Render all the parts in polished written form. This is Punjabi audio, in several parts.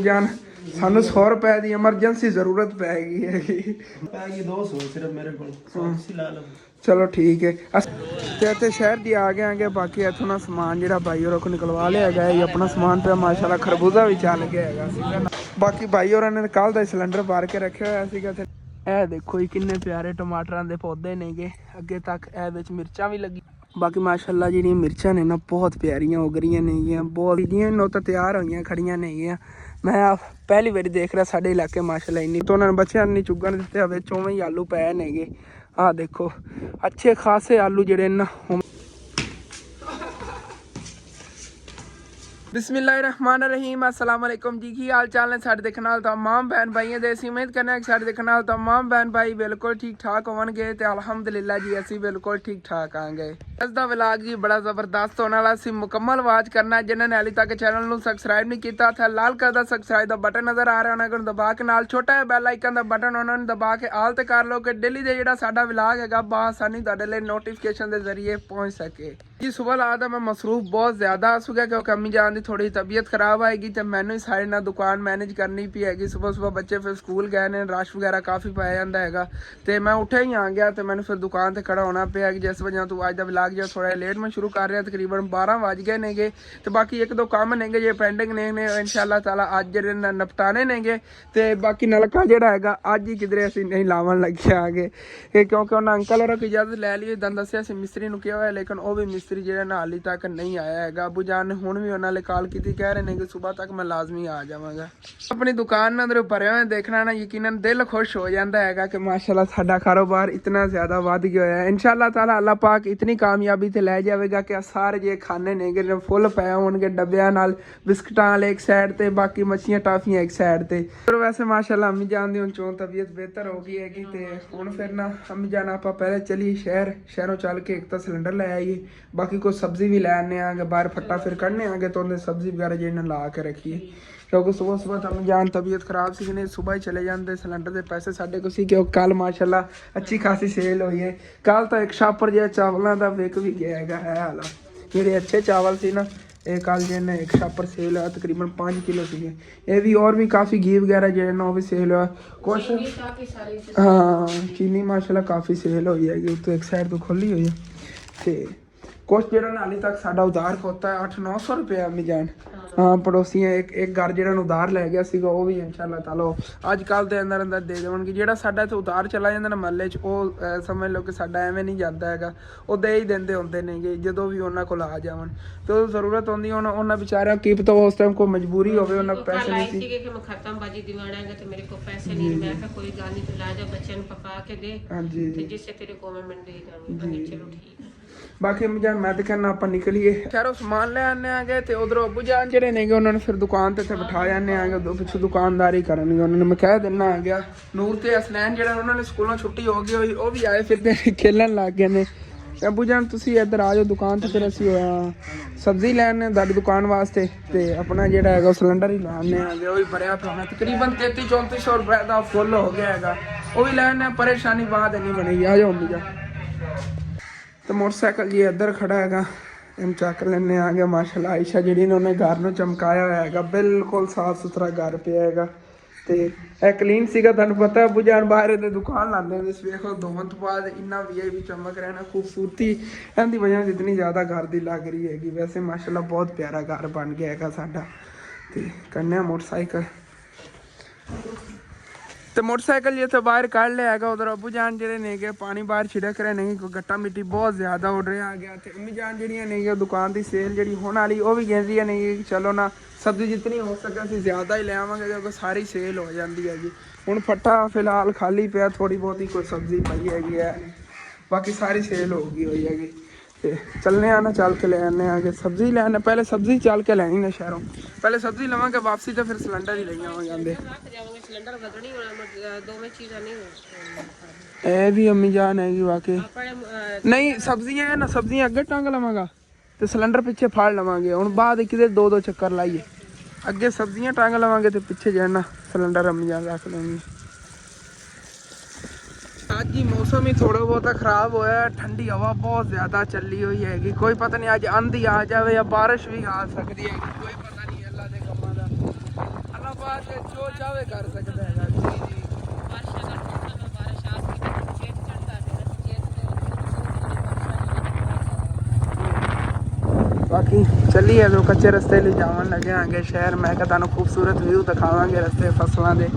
जान सानू 100 रुपए की एमरजेंसी जरूरत पैगी है। 200 सिर्फ मेरे को 100 ला लो। चलो ठीक है। ते शहर दी आ गए आगे बाकी इथों ना समान जो भाई और को निकलवा लिया गया ये अपना समान पे माशाल्लाह खरबूजा भी चल गया है। बाकी भाई और ने कल का सिलेंडर भर के रखे हुआ सीगा। ए देखो जी किन्ने प्यारे टमाटरां दे पौधे ने गे अगे तक ए विच मिर्चां भी लगी। बाकी माशाल्लाह जी मिर्चां ने ना बहुत प्यारियां उग रही ने बहुत जियां तो तैयार हुई खड़ियां ने। मैं पहली बारी देख रहा साढ़े इलाके माशाल्लाह इन्नी तो उन्होंने बच्चों ने चुगन दिते बिच उवें ही आलू पे ने गे। आ देखो अच्छे खासे आलू जेडे ना। बिस्मिल्लाहिर्रहमानिर्रहीम अस्सलाम वालेकुम जी की हाल चाल ने साडे देखने वाले तमाम बहन भाइयों दे असीं उम्मीद करने साडे देखने वाले तमाम बहन भाई बिल्कुल ठीक ठाक होवणगे ते अल्हम्दुलिल्लाह जी असीं बिल्कुल ठीक ठाक आंगे। इस दा व्लॉग जी बड़ा जबरदस्त होने वाला सी मुकम्मल वाच करना जिन्होंने हाली तक चैनल नूं सबसक्राइब नहीं किया था लाल कलर दा सबसक्राइब दा बटन नजर आ रहा उन्हें को दबा के नाल छोटा जिहा बैल आइकन दा बटन उन्होंने दबा के आल ते कर लो कि डेली दे जिहड़ा साडा व्लॉग हैगा बआसानी तुहाडे लई नोटिफिकेशन दे जरिए पहुंच सके जी। सुबह ला मैं मसरूफ बहुत ज्यादा हो क्योंकि अम्मी जान दी थोड़ी तबीयत खराब आएगी तो मैनू ही सारे ना दुकान मैनेज करनी पी हैगी। सुबह सुबह बच्चे फिर स्कूल गए ने रश वगैरह काफ़ी पाया जाता है तो मैं उठे ही आ गया तो मैंने फिर दुकान पर खड़ा होना पिया जिस वजह तो अज का व्लॉग जो थोड़ा लेट मैं शुरू कर रहा तकरीबन 12 बज गए ने तो बाकी एक दो काम ने जे पेंडिंग ने इंशाअल्लाह ताला अज जे निपटाने ने तो बाकी नलका जोड़ा है अज ही किधरे असं नहीं लावन लगे आ गए क्योंकि उन्हें अंकल और की इजाजत लै ली दन दसिया मिस्त्री ने किया हुआ लेकिन वह भी मिस्त्री जो हाली तक नहीं आया है। अबू जान ने हुण भी उन्होंने कॉल की कह रहे हैं कि सुबह तक मैं लाजमी आ जावांगा। अपनी दुकान में अंदर भरे हुए देखना ना यकीनन दिल खुश हो जाता है कि माशाल्लाह साडा कारोबार इतना ज़्यादा वध गया है। इंशाअल्लाह ताला अल्लाह पाक इतनी कामयाबी ते लै जाएगा कि सारे जे खाने ने फुल पे होणगे डब्बियां नाल बिस्किटां वाले एक साइड ते बाकी मच्छियां टाफियां एक साइड ते। पर वैसे माशाल्लाह अम्मी जान दी हुण चोन तबीयत बेहतर हो गई हैगी ते हुण फिर ना अम्मी जान आपां पहले चली शहरों चल के एक तो सिलेंडर लै आइए बाकी कोई सब्जी भी लै आने आगे बाहर फट्टा फिर कढ़ने आगे तो उन्हें सब्जी वगैरह जो ला के रखिए क्योंकि सुबह सुबह तो अम्मी जान तबीयत खराब सी ने सुबह ही चले जाते सिलेंडर के पैसे साढ़े को सी क्योंकि कल माशाल्लाह अच्छी खासी सेल हुई है। कल तो एक छापर जो चावलों का विक भी गया है हाल जेडे अच्छे चावल से ना ये कल जो एक छापर सेल हुआ तकरीबन 5 किलो सी ये भी और भी काफ़ी घी वगैरह जो ना भी सेल हुआ कुछ। हाँ चीनी माशाल्लाह काफ़ी सेल हुई है तो एक साइड तो खुली हुई है तो कुछ जो हाली तक साडा उधार खोता है 800-900 रुपये अम्मी जान। हाँ पड़ोसियाँ एक घर जो उधार लै गया सीगा वो भी इंशाअल्लाह ताला अज कल के अंदर अंदर दे देवणगे। जो साडा इत्थे उधार चला जाता ना महल्ले समझ लो कि साडा एवें नहीं जाता है वो दे ही देंदे होंदे ने जो भी उन्होंने को आ जावन तो जरूरत होंदी है उन्होंने बेचारियों की पता उस टाइम कोई मजबूरी होवे उन्होंने पैसे नहीं सी खत्म बाजी दिवाना है तो मेरे को पैसे नहीं मैं कहा कोई गल नहीं तो ला जा बच्चों पका के दे हाँ जी जिससे तेरे को मैं दे दूंगी चलो ठीक है। बाकी अम्मी जान मैं तो कहना आप निकलीए शहरों समान ले आने आ गए तो उधरों अबू जान जड़े ने उन्होंने फिर दुकान ते बिठा जाने आ गए पिछू दुकानदारी करनी उन्होंने मैं कह देना आ गया नूर ते हसनैन जो उन्होंने स्कूलों छुट्टी हो गई वो भी आए फिर खेलन लग गए ने। अबू जान तुसी इधर आ जाओ दुकान ते फिर असी सब्जी लैने दादी दुकान वास्ते ते अपना जेड़ा है सिलेंडर ही लाने आ गए वो भी भरिया पिया तकरीबन 3300-3400 रुपए का फुल हो गया है वो भी लैने परेशानी बाद नहीं बनेगी। आ जाओ अम्मी जान तो मोटरसाइकिल जी इधर खड़ा है हम चक लेने आ गया माशाल्लाह आयशा जी ने उन्हें घर में चमकाया हुआ है बिल्कुल साफ सुथरा घर पे है तो यह क्लीन सीगा तुहानू पता अबू जान बाहर दुकान लाते देखो धोवन तो बाद इन्ना वीआईपी चमक रहा है ना खूबसूरती इनकी वजह से इतनी ज़्यादा घर की लग रही हैगी। वैसे माशाल्लाह बहुत प्यारा घर बन गया है साडा तो कन्या मोटरसाइकिल तो मोटरसाइकिल जो बाहर कढ़ लिया है उधर अबू जान जो ने गए पानी बाहर छिड़क रहे नहीं गट्टा मिट्टी बहुत ज़्यादा उड़ रहा आ गया तो अम्मी जान जी ने दुकान की सेल जी होने वाली वो भी कहती है नहीं चलो ना सब्जी जितनी हो सके असं ज़्यादा ही ले आवेंगे क्योंकि सारी सेल हो जाती है जी। हुण फट्टा फिलहाल खाली पिया थोड़ी बहुत ही कोई सब्जी पई है बाकी सारी सेल हो गई हुई है तो चलने आना चल के ले आने आगे सब्जी ले आने पहले सब्जी चल के लैनी ने शहरों पहले सब्जी लवांगे वापसी तो फिर सिलेंडर ही ले आवांगे ए भी अम्मी जान हैगी वाकई नहीं सब्जियां है ना सब्जियां अगे टंग लवांगा तो सिलेंडर पिछे फाड़ लवांगे हुण बाद किते 2-2 चक्कर लाइए अगे सब्जियां टंग लवांगे तो पिछे जाना सिलेंडर अम्मी जान रख लेंगी। अज ही मौसम ही थोड़ा बहुत खराब होया ठंडी हवा बहुत ज़्यादा चली हुई हैगी कोई पता नहीं अज आंधी आ जाए या बारिश भी आ सकती है कोई पता नहीं अल्लाह के कमां दा अल्लाह ਬਾਅਦ ਜੋ ਚਾਹੇ ਕਰ ਸਕਦਾ ਹੈਗਾ ਜੀ ਜੀ बारिश अगर मौसम में बारिश आ गई तो चेत चढ़ता है ना चेत में ਬਾਕੀ ਚੱਲੀਏ ਜੋ ਕੱਚੇ ਰਸਤੇ ਲਈ ਜਾਵਣ ਲੱਗੇ ਆਂਗੇ ਸ਼ਹਿਰ ਮੈਂ ਕਿਹਾ ਤੁਹਾਨੂੰ ਖੂਬਸੂਰਤ ਵਿਊ ਦਿਖਾਵਾਂਗੇ ਰਸਤੇ ਫਸਲਾਂ ਦੇ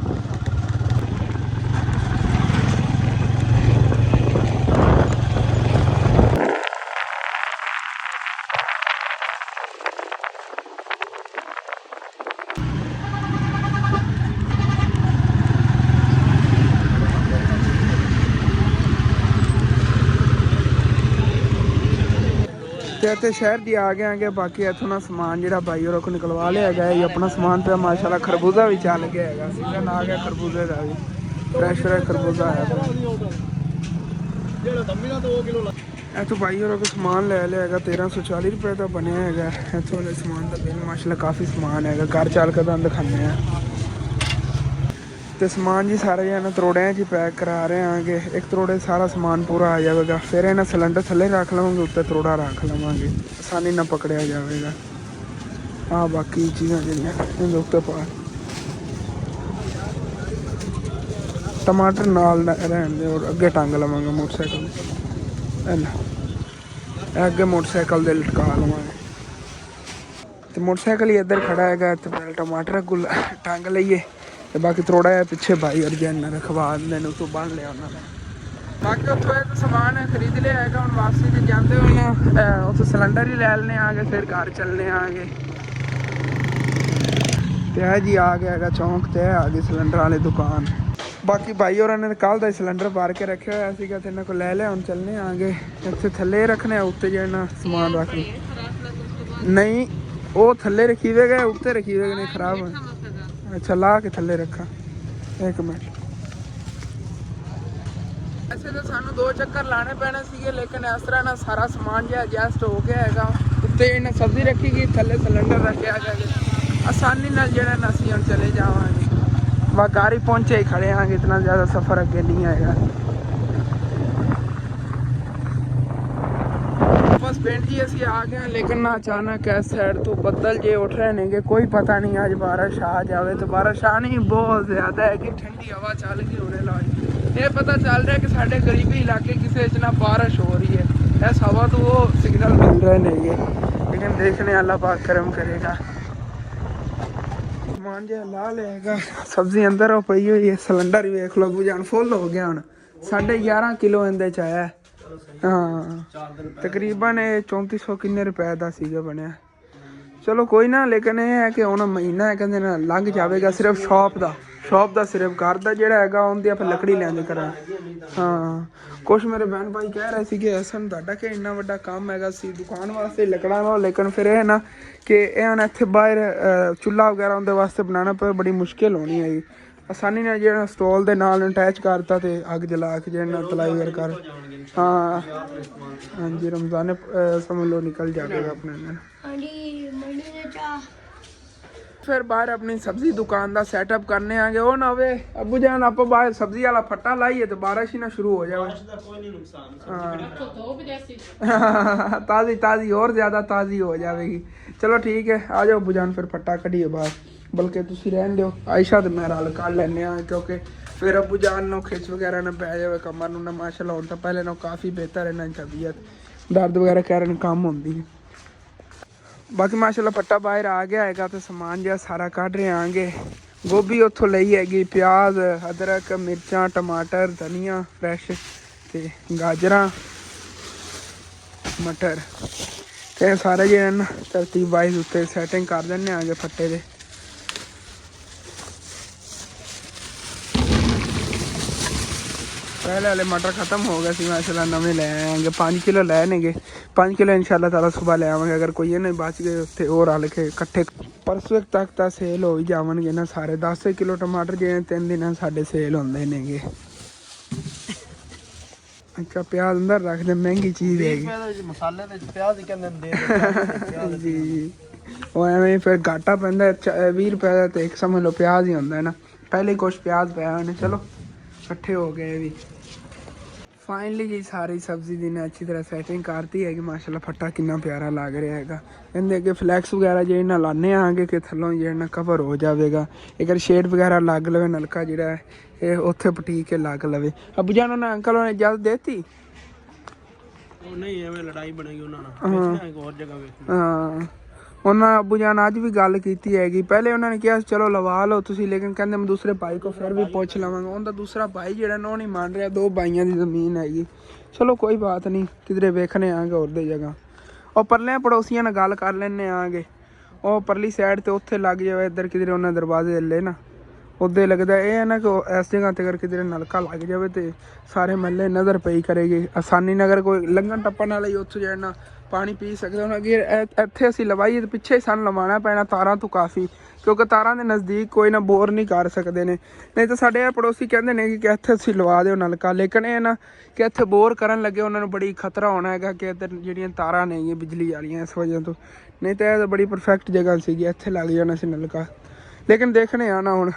ਤੇ ਇੱਥੇ ਸ਼ਹਿਰ ਦੀ ਆ ਗਏ ਆਂਗੇ ਬਾਕੀ ਇੱਥੋਂ ਨਾ ਸਮਾਨ ਜਿਹੜਾ ਬਾਈ ਹੋਰਾਂ ਕੋਲ ਨਿਕਲਵਾ ਲਿਆ ਹੈਗਾ ਇਹ ਆਪਣਾ ਸਮਾਨ ਪਿਆ ਮਾਸ਼ਾਅੱਲਾ ਖਰਬੂਜ਼ਾ ਵੀ ਚੱਲ ਗਿਆ ਹੈਗਾ ਸੀਜ਼ਨ ਆ ਗਿਆ ਖਰਬੂਜ਼ੇ ਦਾ ਵੀ ਫਰੈਸ਼ ਖਰਬੂਜ਼ਾ ਆਇਆ ਇੱਥੋਂ ਬਾਈ ਹੋਰਾਂ ਕੋਲ ਸਮਾਨ ਲੈ ਲਿਆ ਹੈਗਾ 1340 ਰੁਪਏ ਦਾ ਬਣਿਆ ਹੈਗਾ ਇੱਥੋਂ ਵਾਲੇ ਸਮਾਨ ਦਾ ਬਿੱਲ ਮਾਸ਼ਾਅੱਲਾ ਕਾਫੀ ਸਮਾਨ ਹੈਗਾ ਘਰ ਚੱਲ ਕੇ ਤੁਹਾਨੂੰ ਦਿਖਾਉਂਦੇ ਆ ਤੇ ਸਮਾਨ ਜੀ ਸਾਰਾ ਇਹਨਾਂ ਤਰੋੜਿਆਂ 'ਚ ਪੈਕ ਕਰਾ ਰਹੇ ਆਂਗੇ ਇੱਕ ਤਰੋੜੇ ਸਾਰਾ ਸਮਾਨ ਪੂਰਾ ਆ ਜਾਵੇਗਾ ਫਿਰ ਇਹਨਾਂ ਸਿਲੰਡਰ ਥੱਲੇ ਰੱਖ ਲਵਾਂਗੇ ਉੱਤੇ ਤਰੋੜਾ ਰੱਖ ਲਵਾਂਗੇ ਆਸਾਨੀ ਨਾਲ ਪਕੜਿਆ ਜਾਵੇਗਾ ਆ ਬਾਕੀ ਚੀਜ਼ਾਂ ਜਿਹੜੀਆਂ ਇਹਦੇ ਉੱਤੇ ਪਾ ਟਮਾਟਰ ਨਾਲ ਰਹਿਣ ਦੇ ਔਰ ਅੱਗੇ ਟੰਗ ਲਵਾਂਗੇ ਮੋਟਰਸਾਈਕਲ ਇਹ ਅੱਗੇ ਮੋਟਰਸਾਈਕਲ ਦੇ ਲਟਕਾ ਲਵਾਂਗੇ ਤੇ ਮੋਟਰਸਾਈਕਲ ਹੀ ਇੱਧਰ ਖੜਾ ਹੈਗਾ ਤੇ ਪਹਿਲਾਂ ਟਮਾਟਰ ਅੱਗੋਂ ਟੰਗ ਲਈਏ ਤੇ ਬਾਕੀ ਥੋੜਾ ਜਿਹਾ ਪਿੱਛੇ ਭਾਈ ਅਰਜਨ ਰਖਵਾ ਦਿੰਦੇ ਨੇ ਉਤੋਂ ਬੰਨ ਲਿਆ ਉਹਨਾਂ ਨੇ ਬਾਕੀ ਉੱਥੋਂ ਇਹ ਸਮਾਨ ਖਰੀਦ ਲਿਆ ਹੈਗਾ ਹੁਣ ਵਾਪਸੀ ਤੇ ਜਾਂਦੇ ਹੋਏ ਉੱਥੋਂ ਸਿਲੰਡਰ ਹੀ ਲੈ ਲੈਣੇ ਆਗੇ ਫਿਰ ਘਰ ਚੱਲਣੇ ਆਗੇ ਤੇ ਇਹ ਜੀ ਆ ਗਿਆ ਹੈਗਾ ਚੌਂਕ ਤੇ ਆ ਗਈ ਸਿਲੰਡਰ ਵਾਲੀ ਦੁਕਾਨ ਬਾਕੀ ਭਾਈ ਹੋਰਾਂ ਨੇ ਕੱਲ ਦਾ ਸਿਲੰਡਰ ਭਰ ਕੇ ਰੱਖਿਆ ਹੋਇਆ ਸੀਗਾ ਤੇ ਇਹਨਾਂ ਕੋਲ ਲੈ ਲਿਆ ਹੁਣ ਚੱਲਣੇ ਆਗੇ ਇੱਥੇ ਥੱਲੇ ਰੱਖਣੇ ਆ ਉੱਤੇ ਜਿਹੜਾ ਸਮਾਨ ਰੱਖ ਨਹੀਂ ਉਹ ਥੱਲੇ ਰੱਖੀ ਵੇ ਗਏ ਉੱਤੇ ਰੱਖੀ ਵੇ ਨਹੀਂ ਖਰਾਬ अच्छा ला के थले रखा एक मिनट ऐसे तो सानू 2 चक्कर लाने पैने सीगे लेकिन इस तरह ना सारा समान जो एडजस्ट हो गया हैगा उत्ते इन्हें सब्जी रखी गई थले सिलेंडर रखा गया आसानी नाल जेड़ा ना असीं हुण चले जावांगे वा गाड़ी पहुंचे ही खड़े आंगे इतना ज़्यादा सफ़र अगे नहीं आएगा बस पिंड जी असी आ गए लेकिन ना अचानक इस साइड तो बदल जे उठ रहे हैं कोई पता नहीं आज बारिश आ जाए तो बारिश आनी बहुत ज़्यादा है कि ठंडी हवा चल गई होने लगी ये पता चल रहा है कि साढ़े गरीबी इलाके किसी ना बारिश हो रही है इस हवा तो वो सिग्नल मिल रहे नहीं लेकिन देखने अल्लाह पाक करम करेगा समान जो ला लेगा सब्जी अंदर हो पई हुई है सिलेंडर भी देख लो बुझान फुल हो गया हूँ 11.5 किलो इंदे च आया हाँ तकरीबन 3400 किन्ने रुपए का सीगा बनया चलो कोई ना लेकिन ये है कि हुण महीना है कहंदे ना लंघ जाएगा सिर्फ शॉप का सिर्फ घर का जिहड़ा हैगा उनदी आप लकड़ी लैंदे करा हाँ कुछ मेरे बहन भाई कह रहे थे कि असन तुहाडा कि इन्ना वड्डा काम हैगा सी दुकान वास्ते लकड़ा लो लेकिन फिर यह ना कि हुण इत्थे बाहर चुल्हा वगैरह उनदे वास्ते बनाना पे बड़ी मुश्किल होनी है आसानी ने जो स्टॉल के नाल अटैच करता तो अग जला के जो तलाई वगैरह कर हाँ हाँ जी रमजान समझ लो निकल जाएगा अपने फिर बाहर अपनी सब्जी दुकान का सैटअप करने आगे वो ना होवे अबू जान आप बाहर सब्जी वाला फट्टा लाइए तो बारिश ही ना शुरू हो जाए ताज़ी ताज़ी और ज़्यादा ताज़ी हो जाएगी चलो ठीक है आ जाओ अबू जान फिर फट्टा कढ़िए बाहर बल्कि तुम रहन दो आयशा तो मैं रल कर लेने क्योंकि फिर अबू जान नो खिच वगैरह ना पै जाए कमर ना माशाल्लाह होने तो पहले नो काफ़ी बेहतर है ना तबीयत दर्द वगैरह कारण कम होती है बाकी माशाल्लाह पट्टा बाहर आ गया है तो समान जो सारा कढ़ रहे आगे गोभी उतों ली हैगी प्याज अदरक मिर्चा टमाटर धनिया फ्रैश ते गाजर मटर तो सारे जो ना तरतीब वाइज उत्ते सैटिंग कर देने आगे फट्टे दे पहले वाले मटर खत्म हो गए सी माशाल्लाह नवे ले आएंगे 5 किलो लेने 5 किलो इंशाल्लाह ताला सुबह ले आवेंगे अगर कोई नहीं बच गए उत्थे और रल के इकट्ठे परसों तक तो सेल हो ही जावणगे ना सारे 10 किलो टमाटर जो 3 दिन साढ़े सेल होंदे नेगे अच्छा प्याज अंदर रख दे महंगी चीज़ है मसाले विच प्याज ही कहंदे जी वो एवें फिर घाटा पैंदा 20 रुपए का तो एक समझ लो प्याज ही होंदा है ना पहले कुछ प्याज पाया उन्हें चलो इकट्ठे हो गए भी ਫਾਈਨਲੀ ਜੀ ਸਾਰੀ ਸਬਜ਼ੀ ਦੀ ਨੇ ਅੱਛੀ ਤਰ੍ਹਾਂ ਸੈਟਿੰਗ ਕਰਤੀ ਹੈਗੀ ਮਾਸ਼ਾਅੱਲਾ। ਫੱਟਾ ਕਿੰਨਾ ਪਿਆਰਾ ਲੱਗ ਰਿਹਾ ਹੈਗਾ। ਇਹਦੇ ਅੱਗੇ ਫਲੈਕਸ ਵਗੈਰਾ ਜਿਹੜੇ ਨਾਲ ਲਾਣੇ ਆਂਗੇ ਕਿ ਥੱਲੋਂ ਜਿਹੜਾ ਨਾ ਕਵਰ ਹੋ ਜਾਵੇਗਾ। ਅਗਰ ਸ਼ੇਡ ਵਗੈਰਾ ਲੱਗ ਲਵੇ ਨਲਕਾ ਜਿਹੜਾ ਹੈ ਇਹ ਉੱਥੇ ਪਟੀ ਕੇ ਲੱਗ ਲਵੇ। ਅੱਬੂ ਜਾਨ ਉਹਨਾਂ ਅੰਕਲ ਉਹਨੇ ਇਜਾਜ਼ਤ ਦੇਤੀ? ਉਹ ਨਹੀਂ ਐਵੇਂ ਲੜਾਈ ਬਣੇਗੀ ਉਹਨਾਂ ਨਾਲ, ਵੇਚਣਾ ਹੈ ਹੋਰ ਜਗ੍ਹਾ ਵੇਚਣਾ। ਹਾਂ ਉਹਨਾਂ ਅੱਬੂ ਜਾਨ ਅੱਜ ਵੀ ਗੱਲ ਕੀਤੀ ਹੈਗੀ। ਪਹਿਲੇ ਉਹਨਾਂ ਨੇ ਕਿਹਾ ਚਲੋ ਲਵਾ ਲਓ ਤੁਸੀਂ, ਲੇਕਿਨ ਕਹਿੰਦੇ ਮੈਂ ਦੂਸਰੇ ਭਾਈ ਕੋ ਫਿਰ ਵੀ ਪੁੱਛ ਲਵਾਂਗਾ। ਉਹਦਾ ਦੂਸਰਾ ਭਾਈ ਜਿਹੜਾ ਨਾ ਉਹ ਨਹੀਂ ਮੰਨ ਰਿਹਾ। 2 ਭਾਈਆਂ ਦੀ ਜ਼ਮੀਨ ਹੈਗੀ। ਚਲੋ ਕੋਈ ਬਾਤ ਨਹੀਂ, ਕਿਧਰੇ ਵੇਖਣੇ ਆਂਗੇ ਹੋਰ ਦੀ ਜਗ੍ਹਾ। ਉਹ ਪਰਲੇ ਪੜੋਸੀਆਂ ਨਾਲ ਗੱਲ ਕਰ ਲੈਣੇ ਆਂਗੇ। ਉਹ ਪਰਲੀ ਸਾਈਡ ਤੇ ਉੱਥੇ ਲੱਗ ਜਾਵੇ ਇੱਧਰ ਕਿਧਰੇ ਉਹਨਾਂ ਦਰਵਾਜ਼ੇ ਹੱਲੇ ਨਾ ਉੱਦੇ ਲੱਗਦਾ। ਇਹ ਹੈ ਨਾ ਕਿ ਇਸ ਜਗ੍ਹਾ ਤੇ ਅਗਰ ਕਿਧਰੇ ਨਲਕਾ ਲੱਗ ਜਾਵੇ ਤੇ ਸਾਰੇ ਮਹੱਲੇ ਨਜ਼ਰ ਪਈ ਕਰੇਗੀ ਆਸਾਨੀ ਨਾਲ। ਅਗਰ ਕੋਈ ਲੰਘਣ ਟੱਪਣ ਵਾਲਾ ਹੀ ਉੱਥੋਂ ਜਿਹੜਾ ਨਾ ਪਾਣੀ ਪੀ ਸਕਦੇ। ਹੁਣ ਅੱਗੇ ਇੱਥੇ ਅਸੀਂ ਲਵਾਈਏ ਤੇ ਪਿੱਛੇ ਸਾਨੂੰ ਲਵਾਉਣਾ ਪੈਣਾ ਤਾਰਾਂ ਤੋਂ ਕਾਫੀ, ਕਿਉਂਕਿ ਤਾਰਾਂ ਦੇ ਨਜ਼ਦੀਕ ਕੋਈ ਨਾ ਬੋਰ ਨਹੀਂ ਕਰ ਸਕਦੇ ਨੇ। ਨਹੀਂ ਤਾਂ ਸਾਡੇ ਇਹ ਪੜੋਸੀ ਕਹਿੰਦੇ ਨੇ ਕਿ ਇੱਥੇ ਅਸੀਂ ਲਵਾ ਦਿਓ ਨਲਕਾ, ਲੇਕਿਨ ਇਹ ਨਾ ਕਿ ਇੱਥੇ ਬੋਰ ਕਰਨ ਲੱਗੇ ਉਹਨਾਂ ਨੂੰ ਬੜੀ ਖਤਰਾ ਹੋਣਾ ਹੈਗਾ ਕਿ ਇੱਧਰ ਜਿਹੜੀਆਂ ਤਾਰਾਂ ਨੇ ਬਿਜਲੀ ਵਾਲੀਆਂ ਇਸ ਵਜ੍ਹਾ ਤੋਂ। ਨਹੀਂ ਤਾਂ ਇਹ ਤਾਂ ਬੜੀ ਪਰਫੈਕਟ ਜਗ੍ਹਾ ਸੀਗੀ, ਇੱਥੇ ਲੱਗ ਜਾਣਾ ਸੀ ਨਲਕਾ। ਲੇਕਿਨ ਦੇਖਣੇ ਆ ਨਾ ਹੁਣ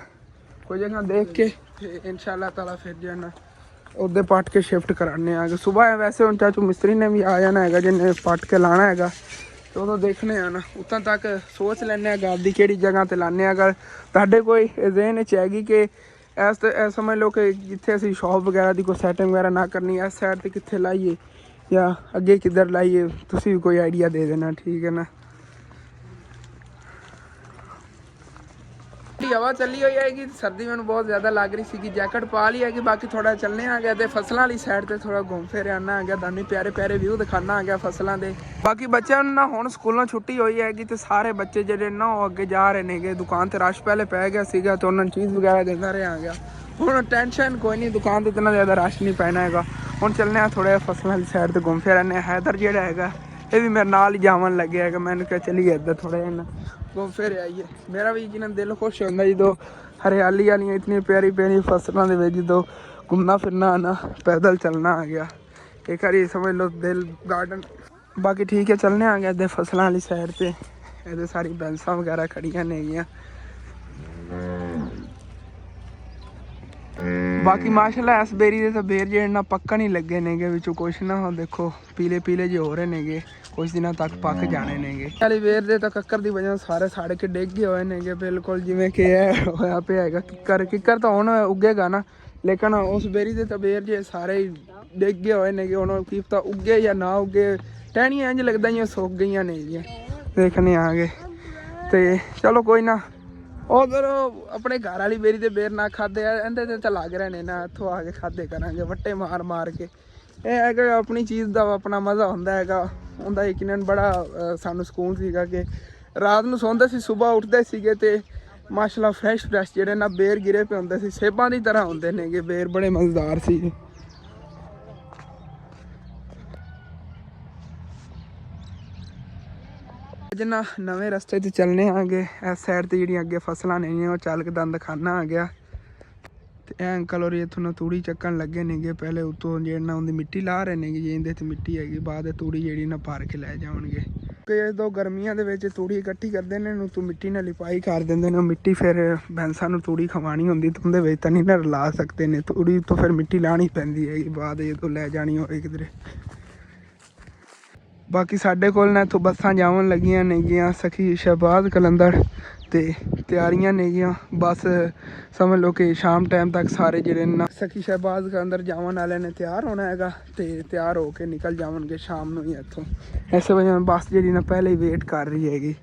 ਕੋਈ ਜਗ੍ਹਾ ਦੇਖ ਕੇ ਤੇ ਇਨਸ਼ਾਅੱਲਾ ਤਾਲਾ ਫਿਰ ਜਾਣਾ ਉਹਦੇ ਪੱਟ ਕੇ ਸ਼ਿਫਟ ਕਰਾਣੇ ਆ। ਸੁਬਾਹ ਵੈਸੇ ਹੁਣ ਚਾਚੂ ਮਿਸਤਰੀ ਨੇ ਵੀ ਆ ਜਾਣਾ ਹੈਗਾ ਜਿਹਨੇ ਪੱਟ ਕੇ ਲਾਣਾ ਹੈਗਾ ਤੇ ਉਦੋਂ ਦੇਖਣੇ ਆ ਨਾ। ਉੱਤਾਂ ਤੱਕ ਸੋਚ ਲੈਂਦੇ ਹਾਂ ਗੱਲ ਦੀ ਕਿਹੜੀ ਜਗ੍ਹਾ ਤੇ ਲਾਣੇ ਆ। ਅਗਰ ਤੁਹਾਡੇ ਕੋਈ ਜ਼ਿਹਨ 'ਚ ਹੈਗੀ ਕਿ ਇਸ ਸਮਝ ਲਓ ਕਿ ਜਿੱਥੇ ਅਸੀਂ ਸ਼ੌਪ ਵਗੈਰਾ ਦੀ ਕੋਈ ਸੈਟਿੰਗ ਵਗੈਰਾ ਨਾ ਕਰਨੀ, ਇਸ ਸਾਈਡ ਤੇ ਕਿੱਥੇ ਲਾਈਏ ਜਾਂ ਅੱਗੇ ਕਿੱਧਰ ਲਾਈਏ, ਤੁਸੀਂ ਵੀ ਕੋਈ ਆਈਡੀਆ ਦੇ ਦੇਣਾ, ਠੀਕ ਹੈ ਨਾ। ਹਵਾ ਚੱਲੀ ਹੋਈ ਹੈਗੀ, ਸਰਦੀ ਮੈਨੂੰ ਬਹੁਤ ਜ਼ਿਆਦਾ ਲੱਗ ਰਹੀ ਸੀਗੀ। ਜੈਕਟ ਪਾ ਲਈ ਹੈਗੀ। ਬਾਕੀ ਥੋੜਾ ਚੱਲਣੇ ਆ ਗਿਆ ਤੇ ਫਸਲਾਂ ਵਾਲੀ ਸਾਈਡ ਤੇ ਥੋੜਾ ਘੁੰਮ ਫਿਰ ਆਉਣਾ ਆ ਗਿਆ। ਤੁਹਾਨੂੰ ਪਿਆਰੇ ਪਿਆਰੇ ਵਿਊ ਦਿਖਾਣਾ ਆ ਗਿਆ ਫਸਲਾਂ ਦੇ। ਬਾਕੀ ਬੱਚਿਆਂ ਨੂੰ ਨਾ ਹੁਣ ਸਕੂਲੋਂ ਛੁੱਟੀ ਹੋਈ ਹੈਗੀ ਤੇ ਸਾਰੇ ਬੱਚੇ ਜਿਹੜੇ ਨਾ ਉਹ ਅੱਗੇ ਜਾ ਰਹੇ ਨੇਗੇ। ਦੁਕਾਨ ਤੇ ਰਸ਼ ਪਹਿਲੇ ਪੈ ਗਿਆ ਸੀਗਾ ਤੇ ਉਹਨਾਂ ਨੂੰ ਚੀਜ਼ ਵਗੈਰਾ ਦਿੰਦਾ ਰਿਹਾ ਗਿਆ। ਹੁਣ ਟੈਨਸ਼ਨ ਕੋਈ ਨਹੀਂ, ਦੁਕਾਨ ਤੇ ਇਤਨਾ ਜ਼ਿਆਦਾ ਰਸ਼ ਨਹੀਂ ਪੈਣਾ ਹੈਗਾ। ਹੁਣ ਚੱਲਣੇ ਆ ਥੋੜਾ ਫਸਲਾਂ ਵਾਲੀ ਸਾਈਡ ਤੇ ਘੁੰਮ ਫਿਰ ਆਉਂਦੇ ਆ। ਹੈਦਰ ਜਿਹੜਾ ਹੈਗਾ ਇਹ ਵੀ ਮੇਰੇ ਨਾਲ ਹੀ ਜਾਵਣ ਲੱਗਿਆ ਹੈਗਾ। ਮੈਨੂੰ ਕਿਹਾ ਚਲੀਏ ਇੱਧਰ ਥੋੜਾ ਜਿਹਾ ਘੁੰਮ ਫਿਰ ਆਈਏ। ਮੇਰਾ ਵੀ ਜਿੰਨਾ ਦਿਲ ਖੁਸ਼ ਹੁੰਦਾ ਜਦੋਂ ਹਰਿਆਲੀ ਵਾਲੀਆਂ ਇਤਨੀਆਂ ਪਿਆਰੀ ਪਿਆਰੀ ਫਸਲਾਂ ਦੇ ਵਿੱਚ ਜਦੋਂ ਘੁੰਮਣਾ ਫਿਰਨਾ ਨਾ ਪੈਦਲ ਚੱਲਣਾ ਆ ਗਿਆ। ਇੱਕ ਵਾਰੀ ਸਮਝ ਲਓ ਦਿਲ ਗਾਰਡਨ। ਬਾਕੀ ਠੀਕ ਹੈ ਚੱਲਣੇ ਆ ਗਿਆ ਇੱਧਰ ਫਸਲਾਂ ਵਾਲੀ ਸਾਈਡ ਤੇ। ਇਹਦੇ ਸਾਰੀ ਬੈਂਸਾਂ ਵਗੈਰਾ ਖੜੀਆਂ ਨੇਗੀਆਂ। ਬਾਕੀ ਮਾਸ਼ਾਅੱਲਾ ਇਸ ਬੇਰੀ ਦੇ ਤਾਂ ਬੇਰ ਜਿਹੜੇ ਨਾ ਪੱਕਣ ਹੀ ਲੱਗੇ ਨੇਗੇ। ਵਿੱਚੋਂ ਕੁਛ ਨਾ ਦੇਖੋ ਪੀਲੇ ਪੀਲੇ ਜਿਹੇ ਹੋ ਰਹੇ ਨੇਗੇ, ਕੁਛ ਦਿਨਾਂ ਤੱਕ ਪੱਕ ਜਾਣੇ ਨੇਗੇ। ਵਾਲੀ ਵੇਰ ਦੇ ਤਾਂ ਕੱਕਰ ਦੀ ਵਜ੍ਹਾ ਸਾਰੇ ਸੜ ਕੇ ਡਿੱਗ ਗਏ ਹੋਏ ਨੇਗੇ ਬਿਲਕੁਲ, ਜਿਵੇਂ ਕਿ ਇਹ ਹੋਇਆ ਪਿਆ ਹੈਗਾ। ਕਿੱਕਰ ਤਾਂ ਹੁਣ ਉੱਗੇਗਾ ਨਾ, ਲੇਕਿਨ ਉਸ ਬੇਰੀ ਦੇ ਤਾਂ ਬੇਰ ਜੇ ਸਾਰੇ ਹੀ ਡਿੱਗ ਗਏ ਹੋਏ ਨੇਗੇ। ਹੁਣ ਕੀ ਪਤਾ ਉੱਗੇ ਜਾਂ ਨਾ ਉੱਗੇ, ਟਹਿਣੀਆਂ ਇੰਝ ਲੱਗਦਾ ਜਿਹੀਆਂ ਸੁੱਕ ਗਈਆਂ ਨੇਗੀਆਂ। ਦੇਖਣੇ ਆ ਗਏ ਤੇ ਚਲੋ ਕੋਈ ਨਾ। ਉਧਰ ਆਪਣੇ ਘਰ ਵਾਲੀ ਬੇਰੀ ਦੇ ਬੇਰ ਨਾ ਖਾਦੇ ਆ, ਇਹਦੇ ਤੇ ਤਾਂ ਲੱਗ ਰਹੇ ਨੇ ਨਾ, ਇੱਥੋਂ ਆ ਕੇ ਖਾਦੇ ਕਰਾਂਗੇ ਵੱਟੇ ਮਾਰ ਮਾਰ ਕੇ। ਇਹ ਹੈਗਾ ਆਪਣੀ ਚੀਜ਼ ਦਾ ਆਪਣਾ ਮਜ਼ਾ ਹੁੰਦਾ ਹੈਗਾ। ਉਹਦਾ ਯਕੀਨਨ ਬੜਾ ਸਾਨੂੰ ਸਕੂਨ ਸੀਗਾ ਕਿ ਰਾਤ ਨੂੰ ਸੌਂਦੇ ਸੀ, ਸੁਬਾਹ ਉੱਠਦੇ ਸੀਗੇ ਤੇ ਮਾਸ਼ਾਅੱਲਾ ਫਰੈਸ਼ ਜਿਹੜੇ ਨਾ ਬੇਰ ਗਿਰੇ ਪਏ ਹੁੰਦੇ ਸੀ, ਸੇਬਾਂ ਦੀ ਤਰ੍ਹਾਂ ਹੁੰਦੇ ਨੇਗੇ ਬੇਰ, ਬੜੇ ਮਜ਼ੇਦਾਰ ਸੀ। ਅੱਜ ਨਾ ਨਵੇਂ ਰਸਤੇ 'ਤੇ ਚੱਲਣੇ ਆਗੇ। ਇਸ ਸਾਈਡ ਤੇ ਜਿਹੜੀਆਂ ਅੱਗੇ ਫਸਲਾਂ ਨੇ ਉਹ ਚੱਲ ਕੇ ਦੰਦ ਖਾਨਾ ਆ ਗਿਆ। ਤੇ ਇਹ ਅੰਕਲ ਔਰ ਇੱਥੋਂ ਨਾ ਤੂੜੀ ਚੱਕਣ ਲੱਗੇ ਨੇਗੇ। ਪਹਿਲੇ ਉੱਤੋਂ ਜਿਹੜਾ ਨਾ ਉਹਦੀ ਮਿੱਟੀ ਲਾ ਰਹੇ ਨੇਗੇ, ਜੇ ਇਹਦੇ 'ਤੇ ਮਿੱਟੀ ਹੈਗੀ ਬਾਅਦ ਤੂੜੀ ਜਿਹੜੀ ਨਾ ਭਰ ਕੇ ਲੈ ਜਾਣਗੇ। ਕਿ ਜਦੋਂ ਗਰਮੀਆਂ ਦੇ ਵਿੱਚ ਤੂੜੀ ਇਕੱਠੀ ਕਰਦੇ ਨੇ ਉਹਨੂੰ ਤੂੰ ਮਿੱਟੀ ਨਾਲ ਲਿਪਾਈ ਕਰ ਦਿੰਦੇ ਨੇ। ਮਿੱਟੀ ਫਿਰ ਭੈਂਸਾਂ ਨੂੰ ਤੂੜੀ ਖਵਾਉਣੀ ਹੁੰਦੀ ਤਾਂ ਉਹਦੇ ਵਿੱਚ ਤਾਂ ਨਹੀਂ ਨਾ ਰਲਾ ਸਕਦੇ ਨੇ। ਤੂੜੀ ਤੋਂ ਫਿਰ ਮਿੱਟੀ ਲਾਉਣੀ ਪੈਂਦੀ ਹੈਗੀ ਬਾਅਦ ਜਦੋਂ ਲੈ ਜਾਣੀ ਹੋਵੇ ਕਿਧਰੇ। ਬਾਕੀ ਸਾਡੇ ਕੋਲ ਨਾ ਇੱਥੋਂ ਬੱਸਾਂ ਜਾਵਣ ਲੱਗੀਆਂ ਨੇਗੀਆਂ ਸਖੀ ਸ਼ਹਿਬਾਜ਼ ਕਲੰਦਰ ਤੇ ਤਿਆਰੀਆਂ ਨੇਗੀਆਂ। ਬੱਸ ਸਮਝ ਲਓ ਕਿ ਸ਼ਾਮ ਟਾਈਮ ਤੱਕ ਸਾਰੇ ਜਿਹੜੇ ਨਾ ਸਖੀ ਸ਼ਹਿਬਾਜ਼ ਕਲੰਦਰ ਜਾਵਣ ਵਾਲਿਆਂ ਨੇ ਤਿਆਰ ਹੋਣਾ ਹੈਗਾ ਤੇ ਤਿਆਰ ਹੋ ਕੇ ਨਿਕਲ ਜਾਵਣਗੇ ਸ਼ਾਮ ਨੂੰ ਹੀ ਇੱਥੋਂ। ਇਸ ਵਜ੍ਹਾ ਨਾਲ ਬੱਸ ਜਿਹੜੀ ਨਾ ਪਹਿਲੇ ਹੀ ਵੇਟ ਕਰ ਰਹੀ ਹੈਗੀ।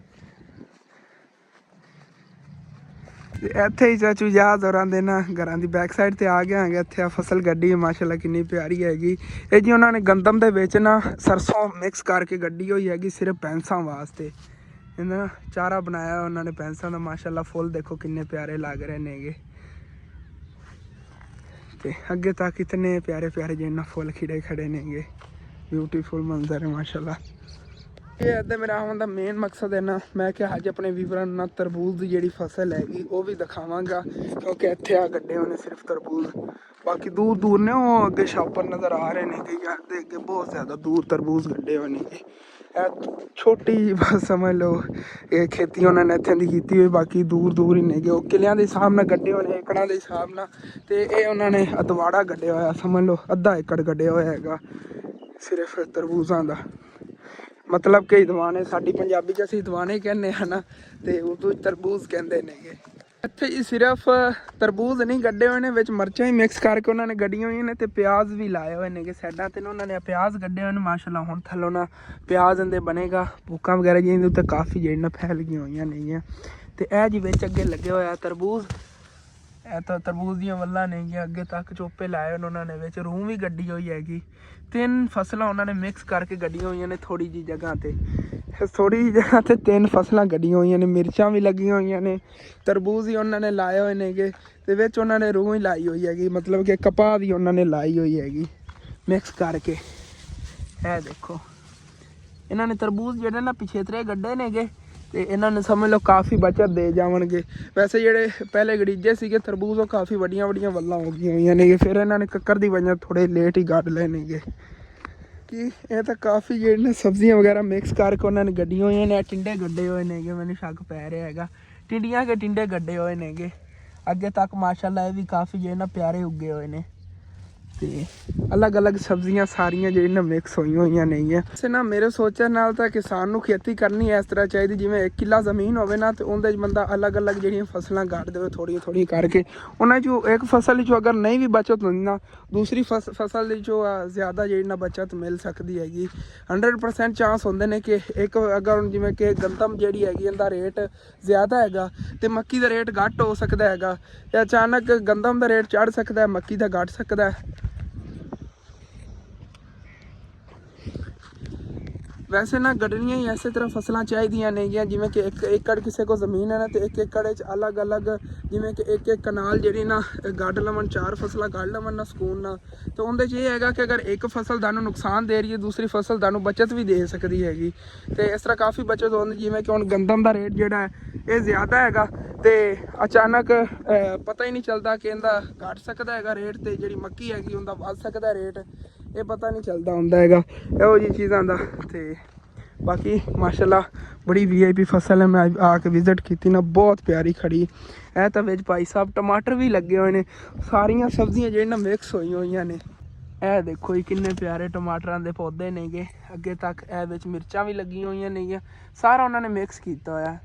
ਤੇ ਇੱਥੇ ਹੀ ਚਾਚੂ ਯਾਦ ਹੋਰਾਂ ਦੇ ਨਾ ਘਰਾਂ ਦੀ ਬੈਕ ਸਾਈਡ ਤੇ ਆ ਗਿਆ ਹੈਗਾ। ਇੱਥੇ ਆ ਫਸਲ ਗੱਡੀ ਮਾਸ਼ਾਅੱਲਾ ਕਿੰਨੀ ਪਿਆਰੀ ਹੈਗੀ। ਇਹ ਜੀ ਉਹਨਾਂ ਨੇ ਗੰਦਮ ਦੇ ਵਿੱਚ ਨਾ ਸਰਸੋਂ ਮਿਕਸ ਕਰਕੇ ਗੱਡੀ ਹੋਈ ਹੈਗੀ ਸਿਰਫ ਭੈਂਸਾਂ ਵਾਸਤੇ। ਇਹਨਾਂ ਚਾਰਾ ਬਣਾਇਆ ਉਹਨਾਂ ਨੇ ਭੈਂਸਾਂ ਦਾ। ਮਾਸ਼ਾਅੱਲਾ ਫੁੱਲ ਦੇਖੋ ਕਿੰਨੇ ਪਿਆਰੇ ਲੱਗ ਰਹੇ ਨੇਗੇ। ਤੇ ਅੱਗੇ ਤੱਕ ਇਤਨੇ ਪਿਆਰੇ ਪਿਆਰੇ ਜਿਹੇ ਫੁੱਲ ਖਿੜੇ ਖੜੇ ਨੇਗੇ। ਬਿਊਟੀਫੁਲ ਮੰਜ਼ਰ ਹੈ ਮਾਸ਼ਾਅੱਲਾ। ਇਹ ਅੱਧੇ ਮੇਰਾ ਆਉਣ ਦਾ ਮੇਨ ਮਕਸਦ ਹੈ ਨਾ, ਮੈਂ ਕਿਹਾ ਅੱਜ ਆਪਣੇ ਵੀਵਰਾਂ ਨੂੰ ਨਾ ਤਰਬੂਜ਼ ਦੀ ਜਿਹੜੀ ਫਸਲ ਹੈਗੀ ਉਹ ਵੀ ਦਿਖਾਵਾਂਗਾ, ਕਿਉਂਕਿ ਇੱਥੇ ਆ ਗੱਡੇ ਹੋਏ ਨੇ ਸਿਰਫ ਤਰਬੂਜ਼। ਬਾਕੀ ਦੂਰ ਦੂਰ ਨੇ ਉਹ ਅੱਗੇ ਸ਼ਾਪਰ ਨਜ਼ਰ ਆ ਰਹੇ ਨੇ ਕਿ ਅੱਗੇ ਬਹੁਤ ਜ਼ਿਆਦਾ ਦੂਰ ਤਰਬੂਜ਼ ਗੱਡੇ ਹੋਏ ਨੇ। ਛੋਟੀ ਜਿਹੀ ਬਸ ਸਮਝ ਲਓ ਇਹ ਖੇਤੀ ਉਹਨਾਂ ਨੇ ਇੱਥੇ ਦੀ ਕੀਤੀ ਹੋਈ, ਬਾਕੀ ਦੂਰ ਦੂਰ ਹੀ ਨੇਗੇ ਉਹ ਕਿੱਲਿਆਂ ਦੇ ਹਿਸਾਬ ਨਾਲ ਗੱਡੇ ਹੋਏ ਨੇ, ਏਕੜਾਂ ਦੇ ਹਿਸਾਬ ਨਾਲ। ਤੇ ਇਹ ਉਹਨਾਂ ਨੇ ਅਤਵਾੜਾ ਗੱਡਿਆ ਹੋਇਆ, ਸਮਝ ਲਓ ਅੱਧਾ ਏਕੜ ਗੱਡਿਆ ਹੋਇਆ ਹੈਗਾ ਸਿਰਫ ਤਰਬੂਜ਼ਾਂ ਦਾ। ਮਤਲਬ ਕਿ ਦਵਾਨੇ, ਸਾਡੀ ਪੰਜਾਬੀ 'ਚ ਅਸੀਂ ਦਵਾਨੇ ਕਹਿੰਦੇ ਹਾਂ ਨਾ, ਤੇ ਉਰਦੂ 'ਚ ਤਰਬੂਜ਼ ਕਹਿੰਦੇ ਨੇਗੇ। ਇੱਥੇ ਹੀ ਸਿਰਫ ਤਰਬੂਜ਼ ਨਹੀਂ ਗੱਡੇ ਹੋਏ ਨੇ, ਵਿੱਚ ਮਿਰਚਾਂ ਹੀ ਮਿਕਸ ਕਰਕੇ ਉਹਨਾਂ ਨੇ ਗੱਡੀਆਂ ਹੋਈਆਂ ਨੇ, ਤੇ ਪਿਆਜ਼ ਵੀ ਲਾਏ ਹੋਏ ਨੇਗੇ ਸਾਈਡਾਂ 'ਤੇ। ਉਹਨਾਂ ਨੇ ਪਿਆਜ਼ ਗੱਡੇ ਹੋਏ ਨੇ ਮਾਸ਼ਾਅੱਲਾ। ਹੁਣ ਥੱਲੋਂ ਨਾ ਪਿਆਜ਼ ਇਹਦੇ ਬਣੇਗਾ, ਭੁੱਕਾਂ ਵਗੈਰਾ ਜਿਹਦੇ ਉੱਤੇ ਕਾਫੀ ਜਿਹੜੀਆਂ ਫੈਲ ਗਈਆਂ ਹੋਈਆਂ ਨੇਗੀਆਂ। ਤੇ ਇਹ ਜੀ ਵਿੱਚ ਅੱਗੇ ਲੱਗੇ ਹੋਇਆ ਤਰਬੂਜ਼, ਇਹ ਤਾਂ ਤਰਬੂਜ਼ ਦੀਆਂ ਵੱਲਾਂ ਨੇਗੀਆਂ, ਅੱਗੇ ਤੱਕ ਚੋਪੇ ਲਾਏ ਹੋਏ ਉਹਨਾਂ ਨੇ, ਵਿੱਚ ਰੂਹ ਵੀ ਗੱਡੀ ਹੋਈ ਹੈਗੀ। 3 ਫਸਲਾਂ ਉਹਨਾਂ ਨੇ ਮਿਕਸ ਕਰਕੇ ਗੱਡੀਆਂ ਹੋਈਆਂ ਨੇ ਥੋੜ੍ਹੀ ਜਿਹੀ ਜਗ੍ਹਾ 'ਤੇ, ਥੋੜ੍ਹੀ ਜਿਹੀ ਜਗ੍ਹਾ 'ਤੇ 3 ਫਸਲਾਂ ਗੱਡੀਆਂ ਹੋਈਆਂ ਨੇ। ਮਿਰਚਾਂ ਵੀ ਲੱਗੀਆਂ ਹੋਈਆਂ ਨੇ, ਤਰਬੂਜ਼ ਹੀ ਉਹਨਾਂ ਨੇ ਲਾਏ ਹੋਏ ਨੇਗੇ, ਤੇ ਵਿੱਚ ਉਹਨਾਂ ਨੇ ਰੂਹ ਹੀ ਲਾਈ ਹੋਈ ਹੈਗੀ, ਮਤਲਬ ਕਿ ਕਪਾਹ ਵੀ ਉਹਨਾਂ ਨੇ ਲਾਈ ਹੋਈ ਹੈਗੀ ਮਿਕਸ ਕਰਕੇ। ਇਹ ਦੇਖੋ ਇਹਨਾਂ ਨੇ ਤਰਬੂਜ਼ ਜਿਹੜੇ ਨਾ ਪਿਛੇਤਰੇ ਗੱਡੇ ਨੇਗੇ, ਤੇ ਇਹਨਾਂ ਨੇ ਸਮਝ ਲਓ ਕਾਫੀ ਬਚਤ ਦੇ ਜਾਵਣਗੇ। ਵੈਸੇ ਜਿਹੜੇ ਪਹਿਲੇ ਗੜੀਜੇ ਸੀਗੇ ਤਰਬੂਜ਼ ਉਹ ਕਾਫੀ ਵੱਡੀਆਂ ਵੱਡੀਆਂ ਵੱਲਾਂ ਹੋ ਗਈਆਂ ਹੋਈਆਂ ਨੇਗੇ, ਫਿਰ ਇਹਨਾਂ ਨੇ ਕੱਕਰ ਦੀ ਵਜ੍ਹਾ ਥੋੜ੍ਹੇ ਲੇਟ ਹੀ ਗੱਡ ਲਏ ਨੇਗੇ। ਕਿ ਇਹ ਤਾਂ ਕਾਫੀ ਜਿਹੜੇ ਨੇ ਸਬਜ਼ੀਆਂ ਵਗੈਰਾ ਮਿਕਸ ਕਰਕੇ ਉਹਨਾਂ ਨੇ ਗੱਡੀਆਂ ਹੋਈਆਂ ਨੇ। ਟਿੰਡੇ ਗੱਡੇ ਹੋਏ ਨੇਗੇ, ਮੈਨੂੰ ਸ਼ੱਕ ਪੈ ਰਿਹਾ ਹੈਗਾ ਟਿੰਡੀਆਂ ਕੇ ਟਿੰਡੇ ਗੱਡੇ ਹੋਏ ਨੇਗੇ ਅੱਗੇ ਤੱਕ ਮਾਸ਼ਾਅੱਲਾ। ਇਹ ਵੀ ਕਾਫੀ ਜਿਹੜੇ ਨਾ ਪਿਆਰੇ ਉੱਗੇ ਹੋਏ ਨੇ, ਤੇ ਅਲੱਗ ਅਲੱਗ ਸਬਜ਼ੀਆਂ ਸਾਰੀਆਂ ਜਿਹੜੀਆਂ ਮਿਕਸ ਹੋਈਆਂ ਹੋਈਆਂ ਨੇਗੀਆਂ। ਵੈਸੇ ਨਾ ਮੇਰੇ ਸੋਚਣ ਨਾਲ ਤਾਂ ਕਿਸਾਨ ਨੂੰ ਖੇਤੀ ਕਰਨੀ ਇਸ ਤਰ੍ਹਾਂ ਚਾਹੀਦੀ, ਜਿਵੇਂ 1 ਕਿੱਲਾ ਜ਼ਮੀਨ ਹੋਵੇ ਨਾ, ਤੇ ਉਹਦੇ 'ਚ ਬੰਦਾ ਅਲੱਗ ਅਲੱਗ ਜਿਹੜੀਆਂ ਫਸਲਾਂ ਕੱਢ ਦੇਵੇ ਥੋੜ੍ਹੀਆਂ ਥੋੜ੍ਹੀਆਂ ਕਰਕੇ। ਉਹਨਾਂ 'ਚੋਂ ਇੱਕ ਫਸਲ 'ਚੋਂ ਅਗਰ ਨਹੀਂ ਵੀ ਬਚਤ ਹੁੰਦੀ ਨਾ, ਦੂਸਰੀ ਫਸਲ ਦੇ 'ਚੋਂ ਜ਼ਿਆਦਾ ਜਿਹੜੀ ਨਾ ਬਚਤ ਮਿਲ ਸਕਦੀ ਹੈਗੀ। 100% ਚਾਂਸ ਹੁੰਦੇ ਨੇ ਕਿ ਇੱਕ ਅਗਰ ਜਿਵੇਂ ਕਿ ਗੰਦਮ ਜਿਹੜੀ ਹੈਗੀ ਇਹਦਾ ਰੇਟ ਜ਼ਿਆਦਾ ਹੈਗਾ, ਤੇ ਮੱਕੀ ਦਾ ਰੇਟ ਘੱਟ ਹੋ ਸਕਦਾ ਹੈਗਾ, ਜਾਂ ਅਚਾਨਕ ਗੰਦਮ ਦਾ ਰੇਟ ਚੜ੍ਹ ਸਕਦਾ, ਮੱਕੀ ਦਾ ਘੱਟ ਸਕਦਾ। ਵੈਸੇ ਨਾ ਗੱਡਣੀਆਂ ਹੀ ਇਸੇ ਤਰ੍ਹਾਂ ਫਸਲਾਂ ਚਾਹੀਦੀਆਂ ਨੇਗੀਆਂ, ਜਿਵੇਂ ਕਿ 1 ਏਕੜ ਕਿਸੇ ਕੋਲ ਜ਼ਮੀਨ ਹੈ ਨਾ, ਤੇ 1 ਏਕੜ 'ਚ ਅਲੱਗ ਅਲੱਗ ਜਿਵੇਂ ਕਿ 1 ਕਨਾਲ ਜਿਹੜੀ ਨਾ ਗੱਡ ਲਵਣ, 4 ਫਸਲਾਂ ਕੱਢ ਲਵਣ ਨਾ ਸਕੂਨ ਨਾਲ। ਤੇ ਉਹਦੇ 'ਚ ਇਹ ਹੈਗਾ ਕਿ ਅਗਰ ਇੱਕ ਫਸਲ ਤੁਹਾਨੂੰ ਨੁਕਸਾਨ ਦੇ ਰਹੀ ਹੈ, ਦੂਸਰੀ ਫਸਲ ਤੁਹਾਨੂੰ ਬਚਤ ਵੀ ਦੇ ਸਕਦੀ ਹੈਗੀ। ਤੇ ਇਸ ਤਰ੍ਹਾਂ ਕਾਫੀ ਬਚਤ ਹੁੰਦੀ। ਜਿਵੇਂ ਕਿ ਹੁਣ ਗੰਦਮ ਦਾ ਰੇਟ ਜਿਹੜਾ ਹੈ ਇਹ ਜ਼ਿਆਦਾ ਹੈਗਾ, ਤੇ ਅਚਾਨਕ ਪਤਾ ਹੀ ਨਹੀਂ ਚੱਲਦਾ ਕਿ ਇਹਦਾ ਘੱਟ ਸਕਦਾ ਹੈਗਾ ਰੇਟ, ਤੇ ਜਿਹੜੀ ਮੱਕੀ ਹੈਗੀ ਉਹਦਾ ਵੱਧ ਸਕਦਾ ਰੇਟ, ਇਹ ਪਤਾ ਨਹੀਂ ਚੱਲਦਾ ਹੁੰਦਾ ਹੈਗਾ ਇਹੋ ਜਿਹੀ ਚੀਜ਼ਾਂ ਦਾ। ਤੇ ਬਾਕੀ ਮਾਸ਼ਾਅੱਲਾ ਬੜੀ VIP ਫਸਲ ਹੈ। ਮੈਂ ਆ ਕੇ ਵਿਜ਼ਿਟ ਕੀਤੀ ਨਾ, ਬਹੁਤ ਪਿਆਰੀ ਖੜੀ। ਇਹ ਤਾਂ ਵਿੱਚ ਭਾਈ ਸਾਹਿਬ ਟਮਾਟਰ ਵੀ ਲੱਗੇ ਹੋਏ ਨੇ, ਸਾਰੀਆਂ ਸਬਜ਼ੀਆਂ ਜਿਹੜੀਆਂ ਮਿਕਸ ਹੋਈਆਂ ਹੋਈਆਂ ਨੇ। ਇਹ ਦੇਖੋ ਜੀ ਕਿੰਨੇ ਪਿਆਰੇ ਟਮਾਟਰਾਂ ਦੇ ਪੌਦੇ ਨੇਗੇ ਅੱਗੇ ਤੱਕ। ਇਹ ਵਿੱਚ ਮਿਰਚਾਂ ਵੀ ਲੱਗੀਆਂ ਹੋਈਆਂ ਨੇਗੀਆਂ, ਸਾਰਾ ਉਹਨਾਂ ਨੇ ਮਿਕਸ ਕੀਤਾ ਹੋਇਆ।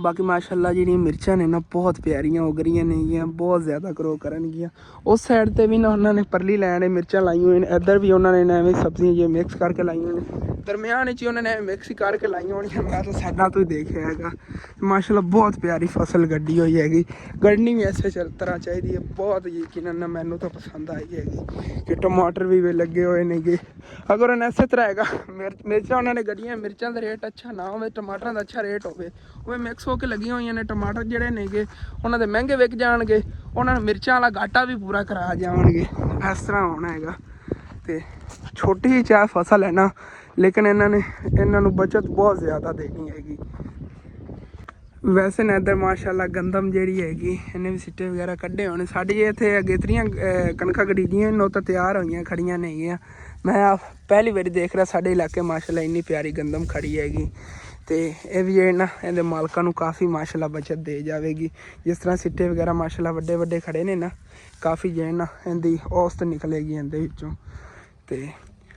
ਬਾਕੀ ਮਾਸ਼ਾਅੱਲਾ ਜਿਹੜੀਆਂ ਮਿਰਚਾਂ ਨੇ ਨਾ ਬਹੁਤ ਪਿਆਰੀਆਂ ਉਗ ਰਹੀਆਂ ਨੇਗੀਆਂ, ਬਹੁਤ ਜ਼ਿਆਦਾ ਗਰੋ ਕਰਨਗੀਆਂ। ਉਸ ਸਾਈਡ 'ਤੇ ਵੀ ਨਾ ਉਹਨਾਂ ਨੇ ਪਰਲੀ ਲਾਈਨ ਮਿਰਚਾਂ ਲਾਈਆਂ ਹੋਈਆਂ ਨੇ, ਇੱਧਰ ਵੀ ਉਹਨਾਂ ਨੇ ਐਵੇਂ ਸਬਜ਼ੀਆਂ ਜਿਹੀਆਂ ਮਿਕਸ ਕਰਕੇ ਲਾਈਆਂ ਨੇ, ਦਰਮਿਆਨ ਵਿੱਚ ਹੀ ਉਹਨਾਂ ਨੇ ਮਿਕਸ ਕਰਕੇ ਲਾਈਆਂ ਹੋਣੀਆਂ। ਮੈਂ ਤਾਂ ਸਾਈਡਾਂ ਤੋਂ ਹੀ ਦੇਖਿਆ ਹੈਗਾ। ਮਾਸ਼ਾਅੱਲਾ ਬਹੁਤ ਪਿਆਰੀ ਫਸਲ ਗੱਡੀ ਹੋਈ ਹੈਗੀ। ਗੱਡਣੀ ਵੀ ਇਸੇ ਤਰ੍ਹਾਂ ਚਾਹੀਦੀ ਹੈ, ਬਹੁਤ ਯਕੀਨਨ ਨਾ ਮੈਨੂੰ ਤਾਂ ਪਸੰਦ ਆਈ ਹੈਗੀ। ਕਿ ਟਮਾਟਰ ਵੀ ਲੱਗੇ ਹੋਏ ਨੇਗੇ, ਅਗਰ ਉਹਨਾਂ ਇਸੇ ਤਰ੍ਹਾਂ ਹੈਗਾ ਮਿਰਚਾਂ ਉਹਨਾਂ ਨੇ ਗੱਡੀਆਂ, ਮਿਰਚਾਂ ਦਾ ਰੇਟ ਅੱਛਾ ਨਾ ਹੋਵੇ, ਟਮਾਟਰਾਂ ਦਾ ਅੱਛਾ ਰੇਟ ਹੋਵੇ, ਉਹ ਮਿਕਸ ਹੋ ਕੇ ਲੱਗੀਆਂ ਹੋਈਆਂ ਨੇ। ਟਮਾਟਰ ਜਿਹੜੇ ਨੇਗੇ ਉਹਨਾਂ ਦੇ ਮਹਿੰਗੇ ਵਿਕ ਜਾਣਗੇ, ਉਹਨਾਂ ਨੂੰ ਮਿਰਚਾਂ ਵਾਲਾ ਘਾਟਾ ਵੀ ਪੂਰਾ ਕਰਾ ਜਾਣਗੇ। ਇਸ ਤਰ੍ਹਾਂ ਹੋਣਾ ਹੈਗਾ। ਤੇ ਛੋਟੀ ਜਿਹੀ ਚਾਹ ਫਸਲ ਹੈ ਨਾ, ਲੇਕਿਨ ਇਹਨਾਂ ਨੂੰ ਬਚਤ ਬਹੁਤ ਜ਼ਿਆਦਾ ਦੇਣੀ ਹੈਗੀ। ਵੈਸੇ ਨਾ ਇੱਧਰ ਮਾਸ਼ਾਅੱਲਾ ਗੰਦਮ ਜਿਹੜੀ ਹੈਗੀ ਇਹਨੇ ਵੀ ਸਿੱਟੇ ਵਗੈਰਾ ਕੱਢੇ ਹੋਣੇ। ਸਾਡੀ ਇੱਥੇ ਅਗੇਤਰੀਆਂ ਕਣਕਾਂ ਗੜੀਆਂ ਨੇ, ਉਹ ਤਾਂ ਤਿਆਰ ਹੋਈਆਂ ਖੜੀਆਂ ਨੇਗੀਆਂ। ਮੈਂ ਪਹਿਲੀ ਵਾਰੀ ਦੇਖ ਰਿਹਾ ਸਾਡੇ ਇਲਾਕੇ ਮਾਸ਼ਾਅੱਲਾ ਇੰਨੀ ਪਿਆਰੀ ਗੰਦਮ ਖੜੀ ਹੈਗੀ। ਤੇ ਇਹ ਵੀ ਜਿਹੜੇ ਨਾ ਇਹਦੇ ਮਾਲਕਾਂ ਨੂੰ ਕਾਫੀ ਮਾਸ਼ਾਅੱਲਾ ਬਚਤ ਦੇ ਜਾਵੇਗੀ। ਜਿਸ ਤਰ੍ਹਾਂ ਸਿੱਟੇ ਵਗੈਰਾ ਮਾਸ਼ਾਅੱਲਾ ਵੱਡੇ ਵੱਡੇ ਖੜੇ ਨੇ ਨਾ, ਕਾਫੀ ਜਿਹੜੇ ਨਾ ਇਹਦੀ ਔਸਤ ਨਿਕਲੇਗੀ ਇਹਦੇ ਵਿੱਚੋਂ। ਤੇ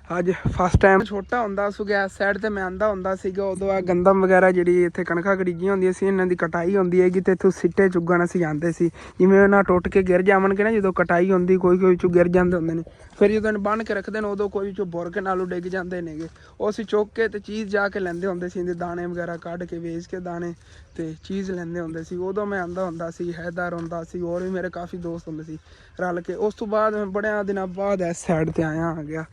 ਅੱਜ ਫਸਟ ਟਾਈਮ ਛੋਟਾ ਹੁੰਦਾ ਸੀਗਾ, ਇਸ ਸਾਈਡ 'ਤੇ ਮੈਂ ਆਉਂਦਾ ਹੁੰਦਾ ਸੀਗਾ, ਉਦੋਂ ਆ ਗੰਦਮ ਵਗੈਰਾ ਜਿਹੜੀ ਇੱਥੇ ਕਣਕਾਂ ਗੜੀਆਂ ਹੁੰਦੀਆਂ ਸੀ, ਇਹਨਾਂ ਦੀ ਕਟਾਈ ਹੁੰਦੀ ਹੈਗੀ। ਤੇ ਇੱਥੋਂ ਸਿੱਟੇ ਚੁੱਗਣ ਅਸੀਂ ਜਾਂਦੇ ਸੀ, ਜਿਵੇਂ ਉਹਨਾਂ ਟੁੱਟ ਕੇ ਗਿਰ ਜਾਵਣਗੇ ਨਾ, ਜਦੋਂ ਕਟਾਈ ਹੁੰਦੀ ਕੋਈ ਚੋਂ ਗਿਰ ਜਾਂਦੇ ਹੁੰਦੇ ਨੇ। ਫਿਰ ਜਦੋਂ ਇਹਨੂੰ ਬੰਨ੍ਹ ਕੇ ਰੱਖਦੇ ਨੇ, ਉਦੋਂ ਕੋਈ ਚੋਂ ਬੁਰ ਕੇ ਨਾਲੋਂ ਡਿੱਗ ਜਾਂਦੇ ਨੇਗੇ, ਉਹ ਅਸੀਂ ਚੁੱਕ ਕੇ ਤੇ ਚੀਜ਼ ਜਾ ਕੇ ਲੈਂਦੇ ਹੁੰਦੇ ਸੀ, ਇਹਦੇ ਦਾਣੇ ਵਗੈਰਾ ਕੱਢ ਕੇ ਵੇਚ ਕੇ ਦਾਣੇ ਤੇ ਚੀਜ਼ ਲੈਂਦੇ ਹੁੰਦੇ ਸੀ। ਉਦੋਂ ਮੈਂ ਆਉਂਦਾ ਹੁੰਦਾ ਸੀ, ਹੈਦਰ ਹੁੰਦਾ ਸੀ, ਹੋਰ ਵੀ ਮੇਰੇ ਕਾਫੀ ਦੋਸਤ ਹੁੰਦੇ ਸੀ ਰਲ ਕੇ। ਉਸ ਤੋਂ ਬਾਅਦ ਮੈਂ ਬੜਿਆਂ ਦਿਨਾਂ ਬਾਅਦ ਇਸ ਸਾਈਡ 'ਤੇ ਆ ਗਿਆ।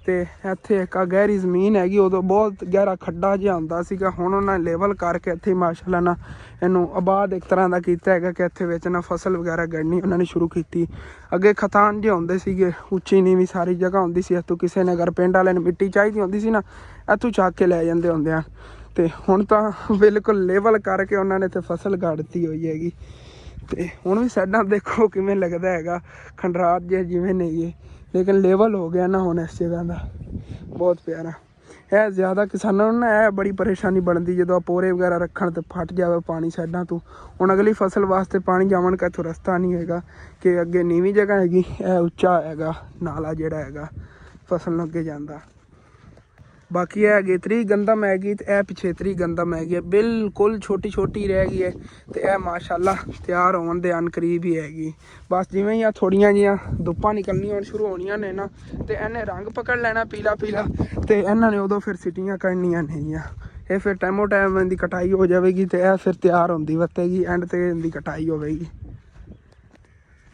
ਤੇ ਇੱਥੇ ਇੱਕ ਗਹਿਰੀ ਜ਼ਮੀਨ ਹੈਗੀ, ਉਦੋਂ ਬਹੁਤ ਗਹਿਰਾ ਖੱਡਾ ਜਿਹਾ ਹੁੰਦਾ ਸੀਗਾ। ਹੁਣ ਉਹਨਾਂ ਨੇ ਲੈਵਲ ਕਰਕੇ ਇੱਥੇ ਮਾਸ਼ਾਅੱਲਾ ਨਾ ਇਹਨੂੰ ਆਬਾਦ ਇੱਕ ਤਰ੍ਹਾਂ ਦਾ ਕੀਤਾ ਹੈਗਾ, ਕਿ ਇੱਥੇ ਵਿੱਚ ਨਾ ਫਸਲ ਵਗੈਰਾ ਗੜਨੀ ਉਹਨਾਂ ਨੇ ਸ਼ੁਰੂ ਕੀਤੀ। ਅੱਗੇ ਖਤਾਨ ਜਿਹੇ ਹੁੰਦੇ ਸੀਗੇ, ਉੱਚੀ ਨੀਵੀਂ ਸਾਰੀ ਜਗ੍ਹਾ ਹੁੰਦੀ ਸੀ। ਇੱਥੋਂ ਕਿਸੇ ਨੇ ਅਗਰ ਪਿੰਡ ਵਾਲਿਆਂ ਨੂੰ ਮਿੱਟੀ ਚਾਹੀਦੀ ਹੁੰਦੀ ਸੀ ਨਾ, ਇੱਥੋਂ ਚੱਕ ਕੇ ਲੈ ਜਾਂਦੇ ਹੁੰਦੇ ਆ। ਤੇ ਹੁਣ ਤਾਂ ਬਿਲਕੁਲ ਲੈਵਲ ਕਰਕੇ ਉਹਨਾਂ ਨੇ ਇੱਥੇ ਫਸਲ ਗੱਡਤੀ ਹੋਈ ਹੈਗੀ। ਤੇ ਹੁਣ ਵੀ ਸਾਈਡਾਂ ਦੇਖੋ ਕਿਵੇਂ ਲੱਗਦਾ ਹੈਗਾ, ਖੰਡਰਾਤ ਜਿਹੇ ਜਿਵੇਂ ਨਹੀਂ, ਲੇਕਿਨ ਲੈਵਲ ਹੋ ਗਿਆ ਨਾ ਹੁਣ ਇਸ ਜਗ੍ਹਾ ਦਾ, ਬਹੁਤ ਪਿਆਰਾ। ਇਹ ਜ਼ਿਆਦਾ ਕਿਸਾਨਾਂ ਨੂੰ ਨਾ ਇਹ ਬੜੀ ਪਰੇਸ਼ਾਨੀ ਬਣਦੀ ਜਦੋਂ ਪੋਰੇ ਵਗੈਰਾ ਰੱਖਣ ਤੇ ਫਟ ਜਾਵੇ ਪਾਣੀ ਸਾਈਡਾਂ ਤੋਂ। ਹੁਣ ਅਗਲੀ ਫਸਲ ਵਾਸਤੇ ਪਾਣੀ ਜਾਵਣ ਕਾ ਇੱਥੋਂ ਰਸਤਾ ਨਹੀਂ ਹੈਗਾ ਕਿ ਅੱਗੇ ਨੀਵੀਂ ਜਗ੍ਹਾ ਹੈਗੀ, ਇਹ ਉੱਚਾ ਹੈਗਾ ਨਾਲਾ ਜਿਹੜਾ ਹੈਗਾ ਫਸਲ ਨੂੰ ਅੱਗੇ ਜਾਂਦਾ। ਬਾਕੀ ਇਹ ਹੈਗੀ 30 ਗੰਦਮ ਹੈਗੀ ਤੇ ਇਹ ਪਿੱਛੇ 30 ਗੰਦਮ ਹੈਗੀ ਹੈ, ਬਿਲਕੁਲ ਛੋਟੀ ਛੋਟੀ ਰਹਿ ਗਈ ਹੈ ਤੇ ਇਹ ਮਾਸ਼ਾਅੱਲਾ ਤਿਆਰ ਹੋਣ ਦੇ ਅਨ ਕਰੀਬ ਹੀ ਹੈਗੀ। ਬਸ ਜਿਵੇਂ ਹੀ ਆ ਥੋੜੀਆਂ ਜਿਹੀਆਂ ਧੁੱਪਾਂ ਨਿਕਲਣੀਆਂ ਹੁਣ ਸ਼ੁਰੂ ਹੋਣੀਆਂ ਨੇ ਨਾ ਤੇ ਇਹਨੇ ਰੰਗ ਪਕੜ ਲੈਣਾ ਪੀਲਾ ਪੀਲਾ ਤੇ ਇਹਨਾਂ ਨੇ ਉਦੋਂ ਫਿਰ ਸਿਟੀਆਂ ਕਰਨੀਆਂ ਨੇਗੀਆਂ। ਇਹ ਫਿਰ ਟਾਈਮੋ ਟਾਈਮ ਇਹਦੀ ਕਟਾਈ ਹੋ ਜਾਵੇਗੀ ਤੇ ਇਹ ਫਿਰ ਤਿਆਰ ਹੁੰਦੀ ਵੱਤੇਗੀ, ਐਂਡ ਤੇ ਇਹਦੀ ਕਟਾਈ ਹੋਵੇਗੀ।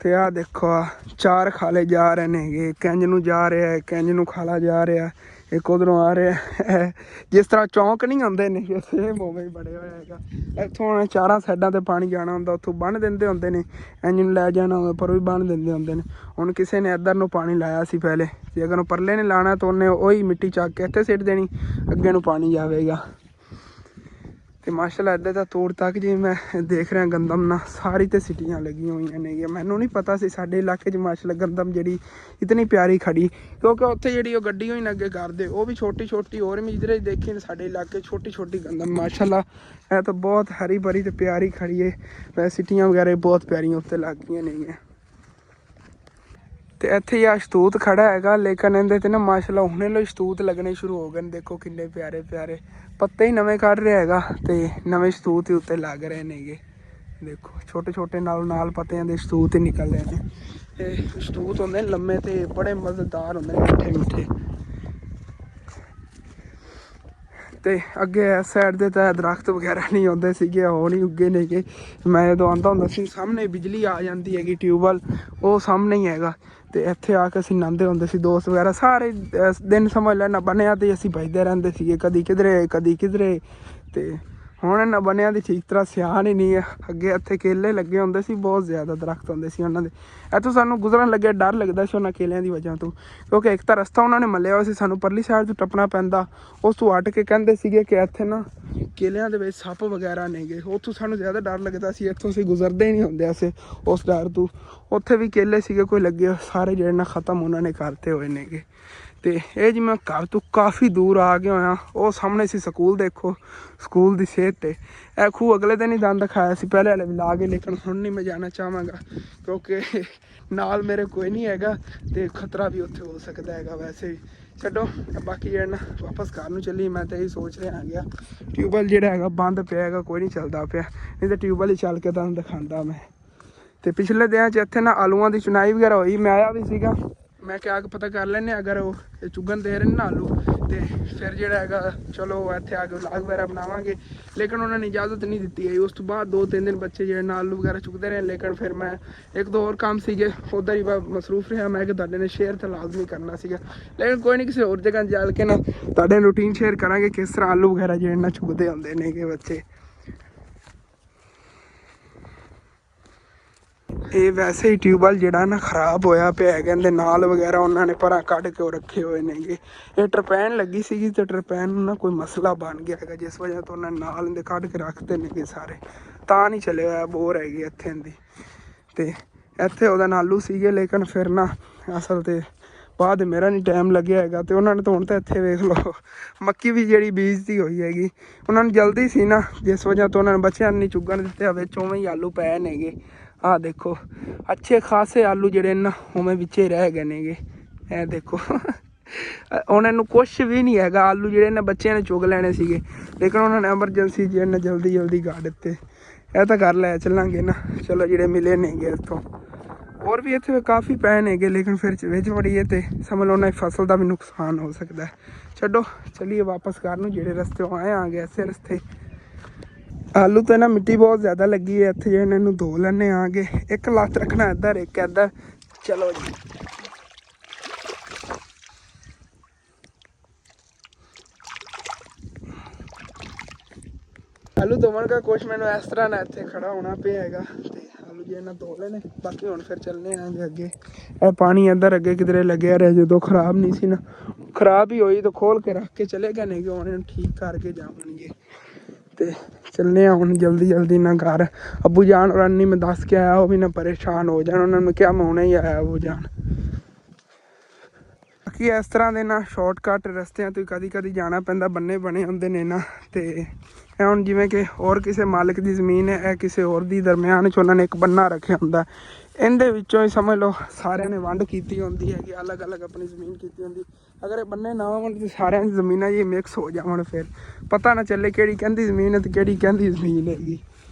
ਤੇ ਆਹ ਦੇਖੋ ਆ 4 ਖਾਲੇ ਜਾ ਰਹੇ ਨੇਗੇ, ਇੱਕ ਇੰਝ ਨੂੰ ਜਾ ਰਿਹਾ, ਇੱਕ ਇੰਝ ਨੂੰ ਖਾਲਾ ਜਾ ਰਿਹਾ, ਇੱਕ ਉਧਰੋਂ ਆ ਰਿਹਾ। ਜਿਸ ਤਰ੍ਹਾਂ ਚੌਂਕ ਨਹੀਂ ਹੁੰਦੇ ਨੇ ਸੇਮ ਉਵੇਂ ਹੀ ਬਣਿਆ ਹੋਇਆ ਹੈਗਾ। ਇੱਥੋਂ ਹੁਣ 4 ਸਾਈਡਾਂ ਤੇ ਪਾਣੀ ਜਾਣਾ ਹੁੰਦਾ, ਉੱਥੋਂ ਬੰਨ੍ਹ ਦਿੰਦੇ ਹੁੰਦੇ ਨੇ, ਇੰਝ ਨੂੰ ਲੈ ਜਾਣਾ ਹੋਵੇ ਪਰ ਵੀ ਬੰਨ੍ਹ ਦਿੰਦੇ ਹੁੰਦੇ ਨੇ। ਹੁਣ ਕਿਸੇ ਨੇ ਇੱਧਰ ਨੂੰ ਪਾਣੀ ਲਾਇਆ ਸੀ ਪਹਿਲੇ, ਜੇ ਅਗਰ ਉਹ ਪਰਲੇ ਨੇ ਲਾਉਣਾ ਤਾਂ ਉਹਨੇ ਉਹੀ ਮਿੱਟੀ ਚੱਕ ਕੇ ਇੱਥੇ ਸਿੱਟ ਦੇਣੀ, ਅੱਗੇ ਨੂੰ ਪਾਣੀ ਜਾਵੇਗਾ। ਤੇ ਮਾਸ਼ਾਅੱਲਾ ਇੱਦਾਂ ਦਾ ਤੋੜ ਤੱਕ ਜਿਵੇਂ ਮੈਂ ਦੇਖ ਰਿਹਾ ਗੰਦਮ ਨਾਲ ਸਾਰੀ ਤੇ ਸਿਟੀਆਂ ਲੱਗੀਆਂ ਹੋਈਆਂ ਨੇਗੀਆਂ। ਮੈਨੂੰ ਨਹੀਂ ਪਤਾ ਸੀ ਸਾਡੇ ਇਲਾਕੇ 'ਚ ਮਾਸ਼ਾਅੱਲਾ ਗੰਦਮ ਜਿਹੜੀ ਇਤਨੀ ਪਿਆਰੀ ਖੜੀ, ਕਿਉਂਕਿ ਉੱਥੇ ਜਿਹੜੀ ਉਹ ਗੱਡੀ ਹੋਈ ਨਾ ਅੱਗੇ ਕਰਦੇ ਉਹ ਵੀ ਛੋਟੀ ਛੋਟੀ, ਹੋਰ ਵੀ ਜਿੱਧਰ ਦੇਖੀ ਸਾਡੇ ਇਲਾਕੇ ਛੋਟੀ ਛੋਟੀ ਗੰਦਮ ਮਾਸ਼ਾਅੱਲਾ ਇਹ ਤਾਂ ਬਹੁਤ ਹਰੀ ਭਰੀ ਤੇ ਪਿਆਰੀ ਖੜੀ ਹੈ। ਵੈਸੇ ਸਿਟੀਆਂ ਵਗੈਰਾ ਬਹੁਤ ਪਿਆਰੀਆਂ ਉੱਤੇ ਲੱਗ ਗਈਆਂ ਨੇਗੀਆਂ। ਤੇ ਇੱਥੇ ਹੀ ਆ ਸ਼ਤੂਤ ਖੜਾ ਹੈਗਾ, ਲੇਕਿਨ ਇਹਦੇ ਤੇ ਨਾ ਮਾਸ਼ਾਅੱਲਾ ਹੁਣੇ ਲੋ ਸ਼ਤੂਤ ਲੱਗਣੇ ਸ਼ੁਰੂ ਹੋ ਗਏ ਨੇ। ਦੇਖੋ ਕਿੰਨੇ ਪਿਆਰੇ ਪਿਆਰੇ ਪੱਤੇ ਹੀ ਨਵੇਂ ਕੱਢ ਰਿਹਾ ਹੈਗਾ ਤੇ ਨਵੇਂ ਸ਼ਤੂਤ ਹੀ ਉੱਤੇ ਲੱਗ ਰਹੇ ਨੇਗੇ। ਦੇਖੋ ਛੋਟੇ ਛੋਟੇ ਨਾਲ ਪੱਤਿਆਂ ਦੇ ਸ਼ਤੂਤ ਹੀ ਨਿਕਲ ਰਹੇ ਨੇ। ਇਹ ਸ਼ਤੂਤ ਹੁੰਦੇ ਨੇ ਲੰਮੇ ਤੇ ਬੜੇ ਮਜ਼ੇਦਾਰ ਹੁੰਦੇ ਨੇ, ਮਿੱਠੇ ਮਿੱਠੇ। ਤੇ ਅੱਗੇ ਇਸ ਸਾਈਡ ਦੇ ਤਾਂ ਦਰਖਤ ਵਗੈਰਾ ਨਹੀਂ ਆਉਂਦੇ ਸੀਗੇ, ਉਹ ਨਹੀਂ ਉੱਗੇ ਨੇਗੇ। ਮੈਂ ਜਦੋਂ ਆਉਂਦਾ ਹੁੰਦਾ ਸੀ ਸਾਹਮਣੇ ਬਿਜਲੀ ਆ ਜਾਂਦੀ ਹੈਗੀ, ਟਿਊਬਵੈੱਲ ਉਹ ਸਾਹਮਣੇ ਹੀ ਹੈਗਾ। ਤੇ ਇੱਥੇ ਆ ਕੇ ਅਸੀਂ ਨਹਾਉਂਦੇ ਹੁੰਦੇ ਸੀ ਦੋਸਤ ਵਗੈਰਾ ਸਾਰੇ ਦਿਨ, ਸਮਝ ਲੈਣਾ ਬਣਿਆ ਤੇ ਅਸੀਂ ਭਜਦੇ ਰਹਿੰਦੇ ਸੀਗੇ, ਕਦੀ ਕਿਧਰੇ ਕਦੀ ਕਿਧਰੇ। ਤੇ ਹੁਣ ਇਹਨਾਂ ਬਣਿਆ ਦੀ ਠੀਕ ਤਰ੍ਹਾਂ ਸਿਆਣ ਹੀ ਨਹੀਂ ਹੈ। ਅੱਗੇ ਇੱਥੇ ਕੇਲੇ ਲੱਗੇ ਹੁੰਦੇ ਸੀ, ਬਹੁਤ ਜ਼ਿਆਦਾ ਦਰਖਤ ਹੁੰਦੇ ਸੀ ਉਹਨਾਂ ਦੇ। ਇੱਥੋਂ ਸਾਨੂੰ ਗੁਜ਼ਰਨ ਲੱਗਿਆ ਡਰ ਲੱਗਦਾ ਸੀ ਉਹਨਾਂ ਕੇਲਿਆਂ ਦੀ ਵਜ੍ਹਾ ਤੋਂ, ਕਿਉਂਕਿ ਇੱਕ ਤਾਂ ਰਸਤਾ ਉਹਨਾਂ ਨੇ ਮੱਲਿਆ ਹੋਇਆ ਸੀ, ਸਾਨੂੰ ਪਰਲੀ ਸਾਈਡ ਤੋਂ ਟੱਪਣਾ ਪੈਂਦਾ। ਉਸ ਤੋਂ ਹਟ ਕੇ ਕਹਿੰਦੇ ਸੀਗੇ ਕਿ ਇੱਥੇ ਨਾ ਕੇਲਿਆਂ ਦੇ ਵਿੱਚ ਸੱਪ ਵਗੈਰਾ ਨੇਗੇ, ਉੱਥੋਂ ਸਾਨੂੰ ਜ਼ਿਆਦਾ ਡਰ ਲੱਗਦਾ ਸੀ। ਇੱਥੋਂ ਅਸੀਂ ਗੁਜ਼ਰਦੇ ਹੀ ਨਹੀਂ ਹੁੰਦੇ ਅਸੀਂ ਉਸ ਡਰ ਤੋਂ। ਉੱਥੇ ਵੀ ਕੇਲੇ ਸੀਗੇ ਕੋਈ ਲੱਗੇ, ਸਾਰੇ ਜਿਹੜੇ ਨਾ ਖ਼ਤਮ ਉਹਨਾਂ ਨੇ ਕਰਤੇ ਹੋਏ ਨੇਗੇ। ਤੇ ਇਹ ਜੀ ਮੈਂ ਘਰ ਤੋਂ ਕਾਫੀ ਦੂਰ ਆ ਗਿਆ ਹੋਇਆ। ਉਹ ਸਾਹਮਣੇ ਸੀ ਸਕੂਲ, ਦੇਖੋ ਸਕੂਲ ਦੀ ਸੇਧ ਤੇ। ਇਹ ਖੂਹ ਅਗਲੇ ਦਿਨ ਹੀ ਦੰਦ ਦਿਖਾਇਆ ਸੀ ਪਹਿਲੇ ਵਾਲੇ ਵੀ ਲਾ ਕੇ, ਲੇਕਿਨ ਹੁਣ ਨਹੀਂ ਮੈਂ ਜਾਣਾ ਚਾਹਾਂਗਾ ਕਿਉਂਕਿ ਨਾਲ ਮੇਰੇ ਕੋਈ ਨਹੀਂ ਹੈਗਾ ਤੇ ਖਤਰਾ ਵੀ ਉੱਥੇ ਹੋ ਸਕਦਾ ਹੈਗਾ। ਵੈਸੇ ਵੀ ਛੱਡੋ, ਬਾਕੀ ਜਿਹੜਾ ਨਾ ਵਾਪਸ ਘਰ ਨੂੰ ਚੱਲੀ। ਮੈਂ ਤਾਂ ਇਹੀ ਸੋਚ ਰਿਹਾ ਗਿਆ ਟਿਊਬਵੈੱਲ ਜਿਹੜਾ ਹੈਗਾ ਬੰਦ ਪਿਆ ਹੈਗਾ, ਕੋਈ ਨਹੀਂ ਚੱਲਦਾ ਪਿਆ, ਨਹੀਂ ਤਾਂ ਟਿਊਬਵੈੱਲ ਹੀ ਚੱਲ ਕੇ ਤੁਹਾਨੂੰ ਦਿਖਾਉਂਦਾ ਮੈਂ। ਤੇ ਪਿਛਲੇ ਦਿਨਾਂ 'ਚ ਇੱਥੇ ਨਾ ਆਲੂਆਂ ਦੀ ਚੁਣਾਈ ਵਗੈਰਾ ਹੋਈ, ਮੈਂ ਆਇਆ ਵੀ ਸੀਗਾ। ਮੈਂ ਕਿਹਾ ਕਿ ਪਤਾ ਕਰ ਲੈਂਦੇ ਅਗਰ ਉਹ ਚੁਗਣ ਦੇ ਰਹੇ ਨੇ ਨਾ ਆਲੂ ਤੇ ਫਿਰ ਜਿਹੜਾ ਹੈਗਾ ਚਲੋ ਇੱਥੇ ਆ ਕੇ ਵਲੌਗ ਵਗੈਰਾ ਬਣਾਵਾਂਗੇ, ਲੇਕਿਨ ਉਹਨਾਂ ਨੇ ਇਜਾਜ਼ਤ ਨਹੀਂ ਦਿੱਤੀ ਹੈ। ਉਸ ਤੋਂ ਬਾਅਦ 2-3 ਦਿਨ ਬੱਚੇ ਜਿਹੜੇ ਨਾਲ ਆਲੂ ਵਗੈਰਾ ਚੁਗਦੇ ਰਹੇ, ਲੇਕਿਨ ਫਿਰ ਮੈਂ ਇੱਕ ਦੋ ਹੋਰ ਕੰਮ ਸੀਗੇ ਉੱਧਰ ਹੀ ਮਸਰੂਫ ਰਿਹਾ। ਮੈਂ ਕਿ ਤੁਹਾਡੇ ਨੇ ਸ਼ੇਅਰ ਤਾਂ ਲਾਜ਼ਮੀ ਕਰਨਾ ਸੀਗਾ, ਲੇਕਿਨ ਕੋਈ ਨਹੀਂ ਕਿਸੇ ਹੋਰ ਜਗ੍ਹਾ ਜਾ ਕੇ ਨਾ ਤੁਹਾਡੇ ਰੂਟੀਨ ਸ਼ੇਅਰ ਕਰਾਂਗੇ ਕਿਸ ਤਰ੍ਹਾਂ ਆਲੂ ਵਗੈਰਾ ਜਿਹੜੇ ਨਾ ਚੁਗਦੇ ਹੁੰਦੇ ਨੇਗੇ ਬੱਚੇ। ਇਹ ਵੈਸੇ ਹੀ ਟਿਊਬਵੈੱਲ ਜਿਹੜਾ ਨਾ ਖ਼ਰਾਬ ਹੋਇਆ ਪਿਆ, ਕਹਿੰਦੇ ਨਾਲ ਵਗੈਰਾ ਉਹਨਾਂ ਨੇ ਪਰਾਂ ਕੱਢ ਕੇ ਉਹ ਰੱਖੇ ਹੋਏ ਨੇਗੇ। ਇਹ ਟਰਪੈਨ ਲੱਗੀ ਸੀਗੀ ਤੇ ਟਰਪੈਨ ਨੂੰ ਨਾ ਕੋਈ ਮਸਲਾ ਬਣ ਗਿਆ ਹੈਗਾ, ਜਿਸ ਵਜ੍ਹਾ ਤੋਂ ਉਹਨਾਂ ਨੇ ਨਾਲ ਦੇ ਕੱਢ ਕੇ ਰੱਖਦੇ ਨੇਗੇ ਸਾਰੇ, ਤਾਂ ਨਹੀਂ ਚੱਲਿਆ ਹੋਇਆ। ਬੋਰ ਹੈਗੀ ਇੱਥੇ ਦੀ। ਤੇ ਇੱਥੇ ਉਹਦਾ ਨਾਲੂ ਸੀਗੇ, ਲੇਕਿਨ ਫਿਰ ਨਾ ਅਸਲ ਤੇ ਬਾਅਦ ਮੇਰਾ ਨਹੀਂ ਟਾਈਮ ਲੱਗਿਆ ਹੈਗਾ ਤੇ ਉਹਨਾਂ ਨੇ ਤਾਂ ਹੁਣ ਤਾਂ ਇੱਥੇ ਵੇਖ ਲਓ ਮੱਕੀ ਵੀ ਜਿਹੜੀ ਬੀਜਦੀ ਹੋਈ ਹੈਗੀ। ਉਹਨਾਂ ਨੂੰ ਜਲਦੀ ਸੀ ਨਾ, ਜਿਸ ਵਜ੍ਹਾ ਤੋਂ ਉਹਨਾਂ ਨੇ ਬੱਚਿਆਂ ਨੂੰ ਨਹੀਂ ਚੁੱਗਣ ਦਿੱਤੇ, ਵਿੱਚ ਉਵੇਂ ਹੀ ਆਲੂ ਪਏ ਨੇਗੇ। ਆਹ ਦੇਖੋ ਅੱਛੇ ਖਾਸੇ ਆਲੂ ਜਿਹੜੇ ਨਾ ਉਵੇਂ ਵਿੱਚੇ ਰਹਿ ਗਏ ਨੇਗੇ। ਇਹ ਦੇਖੋ ਉਹਨਾਂ ਨੂੰ ਕੁਛ ਵੀ ਨਹੀਂ ਹੈਗਾ, ਆਲੂ ਜਿਹੜੇ ਨੇ ਬੱਚਿਆਂ ਨੇ ਚੁਗ ਲੈਣੇ ਸੀਗੇ, ਲੇਕਿਨ ਉਹਨਾਂ ਨੇ ਐਮਰਜੈਂਸੀ ਜਿਹੜੇ ਨੇ ਜਲਦੀ ਗਾ ਦਿੱਤੇ। ਇਹ ਤਾਂ ਘਰ ਲੈ ਚੱਲਾਂਗੇ ਨਾ, ਚਲੋ ਜਿਹੜੇ ਮਿਲੇ ਨੇਗੇ ਇੱਥੋਂ। ਹੋਰ ਵੀ ਇੱਥੇ ਕਾਫੀ ਪਏ ਨੇਗੇ, ਲੇਕਿਨ ਫਿਰ ਵਿੱਚ ਵੜੀਏ ਤੇ ਸਮਝ ਲਓ ਉਹਨਾਂ ਦੀ ਫਸਲ ਦਾ ਵੀ ਨੁਕਸਾਨ ਹੋ ਸਕਦਾ। ਛੱਡੋ ਚੱਲੀਏ ਵਾਪਸ ਘਰ ਨੂੰ, ਜਿਹੜੇ ਰਸਤੇ ਆਏ ਆਂਗੇ ਐਸੇ ਰਸਤੇ। ਆਲੂ ਤੇ ਨਾ ਮਿੱਟੀ ਬਹੁਤ ਜ਼ਿਆਦਾ ਲੱਗੀ ਹੈ ਇੱਥੇ, ਜਿਹੜੇ ਇਹਨੂੰ ਧੋ ਲੈਣੇ ਆਗੇ। ਇੱਕ ਲੱਤ ਰੱਖਣਾ ਇੱਧਰ, ਇੱਕ ਇੱਧਰ। ਚਲੋ ਜੀ ਆਲੂ ਧੋਣ ਦਾ ਕੁਛ ਮੈਨੂੰ ਇਸ ਤਰ੍ਹਾਂ ਨਾ ਇੱਥੇ ਖੜਾ ਹੋਣਾ ਪਿਆ ਹੈਗਾ ਤੇ ਆਲੂ ਜੇ ਇਹਨਾਂ ਧੋ ਲੈਣੇ। ਬਾਕੀ ਹੁਣ ਫਿਰ ਚੱਲਣੇ ਆਂਗੇ ਅੱਗੇ। ਇਹ ਪਾਣੀ ਇੱਧਰ ਅੱਗੇ ਕਿਧਰੇ ਲੱਗਿਆ ਰਿਹਾ, ਜਦੋਂ ਖ਼ਰਾਬ ਨਹੀਂ ਸੀ ਨਾ, ਖ਼ਰਾਬ ਹੀ ਹੋਈ ਤਾਂ ਖੋਲ ਕੇ ਰੱਖ ਕੇ ਚਲੇ ਗਏ ਨੇਗੇ। ਹੁਣ ਇਹਨੂੰ ਠੀਕ ਕਰਕੇ ਜਾਵਾਂਗੇ ਤੇ ਚੱਲਣੇ ਆ ਹੁਣ ਜਲਦੀ ਨਾ ਘਰ। ਅੱਬੂ ਜਾਨ ਔਰ ਨਹੀਂ ਮੈਂ ਦੱਸ ਕੇ ਆਇਆ, ਉਹ ਵੀ ਨਾ ਪਰੇਸ਼ਾਨ ਹੋ ਜਾਣ, ਉਹਨਾਂ ਨੂੰ ਕਿਹਾ ਮੈਂ ਹੁਣੇ ਹੀ ਆਇਆ ਅੱਬੂ ਜਾਨ। ਬਾਕੀ ਇਸ ਤਰ੍ਹਾਂ ਦੇ ਨਾ ਸ਼ਾਰਟਕਟ ਰਸਤਿਆਂ ਤੋਂ ਕਦੀ ਕਦੀ ਜਾਣਾ ਪੈਂਦਾ, ਬੰਨੇ ਬਣੇ ਹੁੰਦੇ ਨੇ ਨਾ। ਤੇ ਇਹ ਹੁਣ ਜਿਵੇਂ ਕਿ ਹੋਰ ਕਿਸੇ ਮਾਲਕ ਦੀ ਜ਼ਮੀਨ ਹੈ, ਇਹ ਕਿਸੇ ਹੋਰ ਦੀ ਦਰਮਿਆਨ 'ਚ ਉਹਨਾਂ ਨੇ ਇੱਕ ਬੰਨਾ ਰੱਖਿਆ ਹੁੰਦਾ, ਇਹਦੇ ਵਿੱਚੋਂ ਹੀ ਸਮਝ ਲਓ ਸਾਰਿਆਂ ਨੇ ਵੰਡ ਕੀਤੀ ਹੁੰਦੀ ਹੈਗੀ, ਅਲੱਗ ਅਲੱਗ ਆਪਣੀ ਜ਼ਮੀਨ ਕੀਤੀ ਹੁੰਦੀ। ਅਗਰ ਇਹ ਬੰਨੇ ਨਾ ਹੋਣ ਤਾਂ ਸਾਰਿਆਂ ਦੀ ਜ਼ਮੀਨਾਂ ਜੀ ਮਿਕਸ ਹੋ ਜਾਵਣ, ਫਿਰ ਪਤਾ ਨਾ ਚੱਲੇ ਕਿਹੜੀ ਕਹਿੰਦੀ ਜ਼ਮੀਨ ਹੈ ਤੇ ਕਿਹੜੀ ਕਹਿੰਦੀ ਜ਼ਮੀਨ ਹੈਗੀ।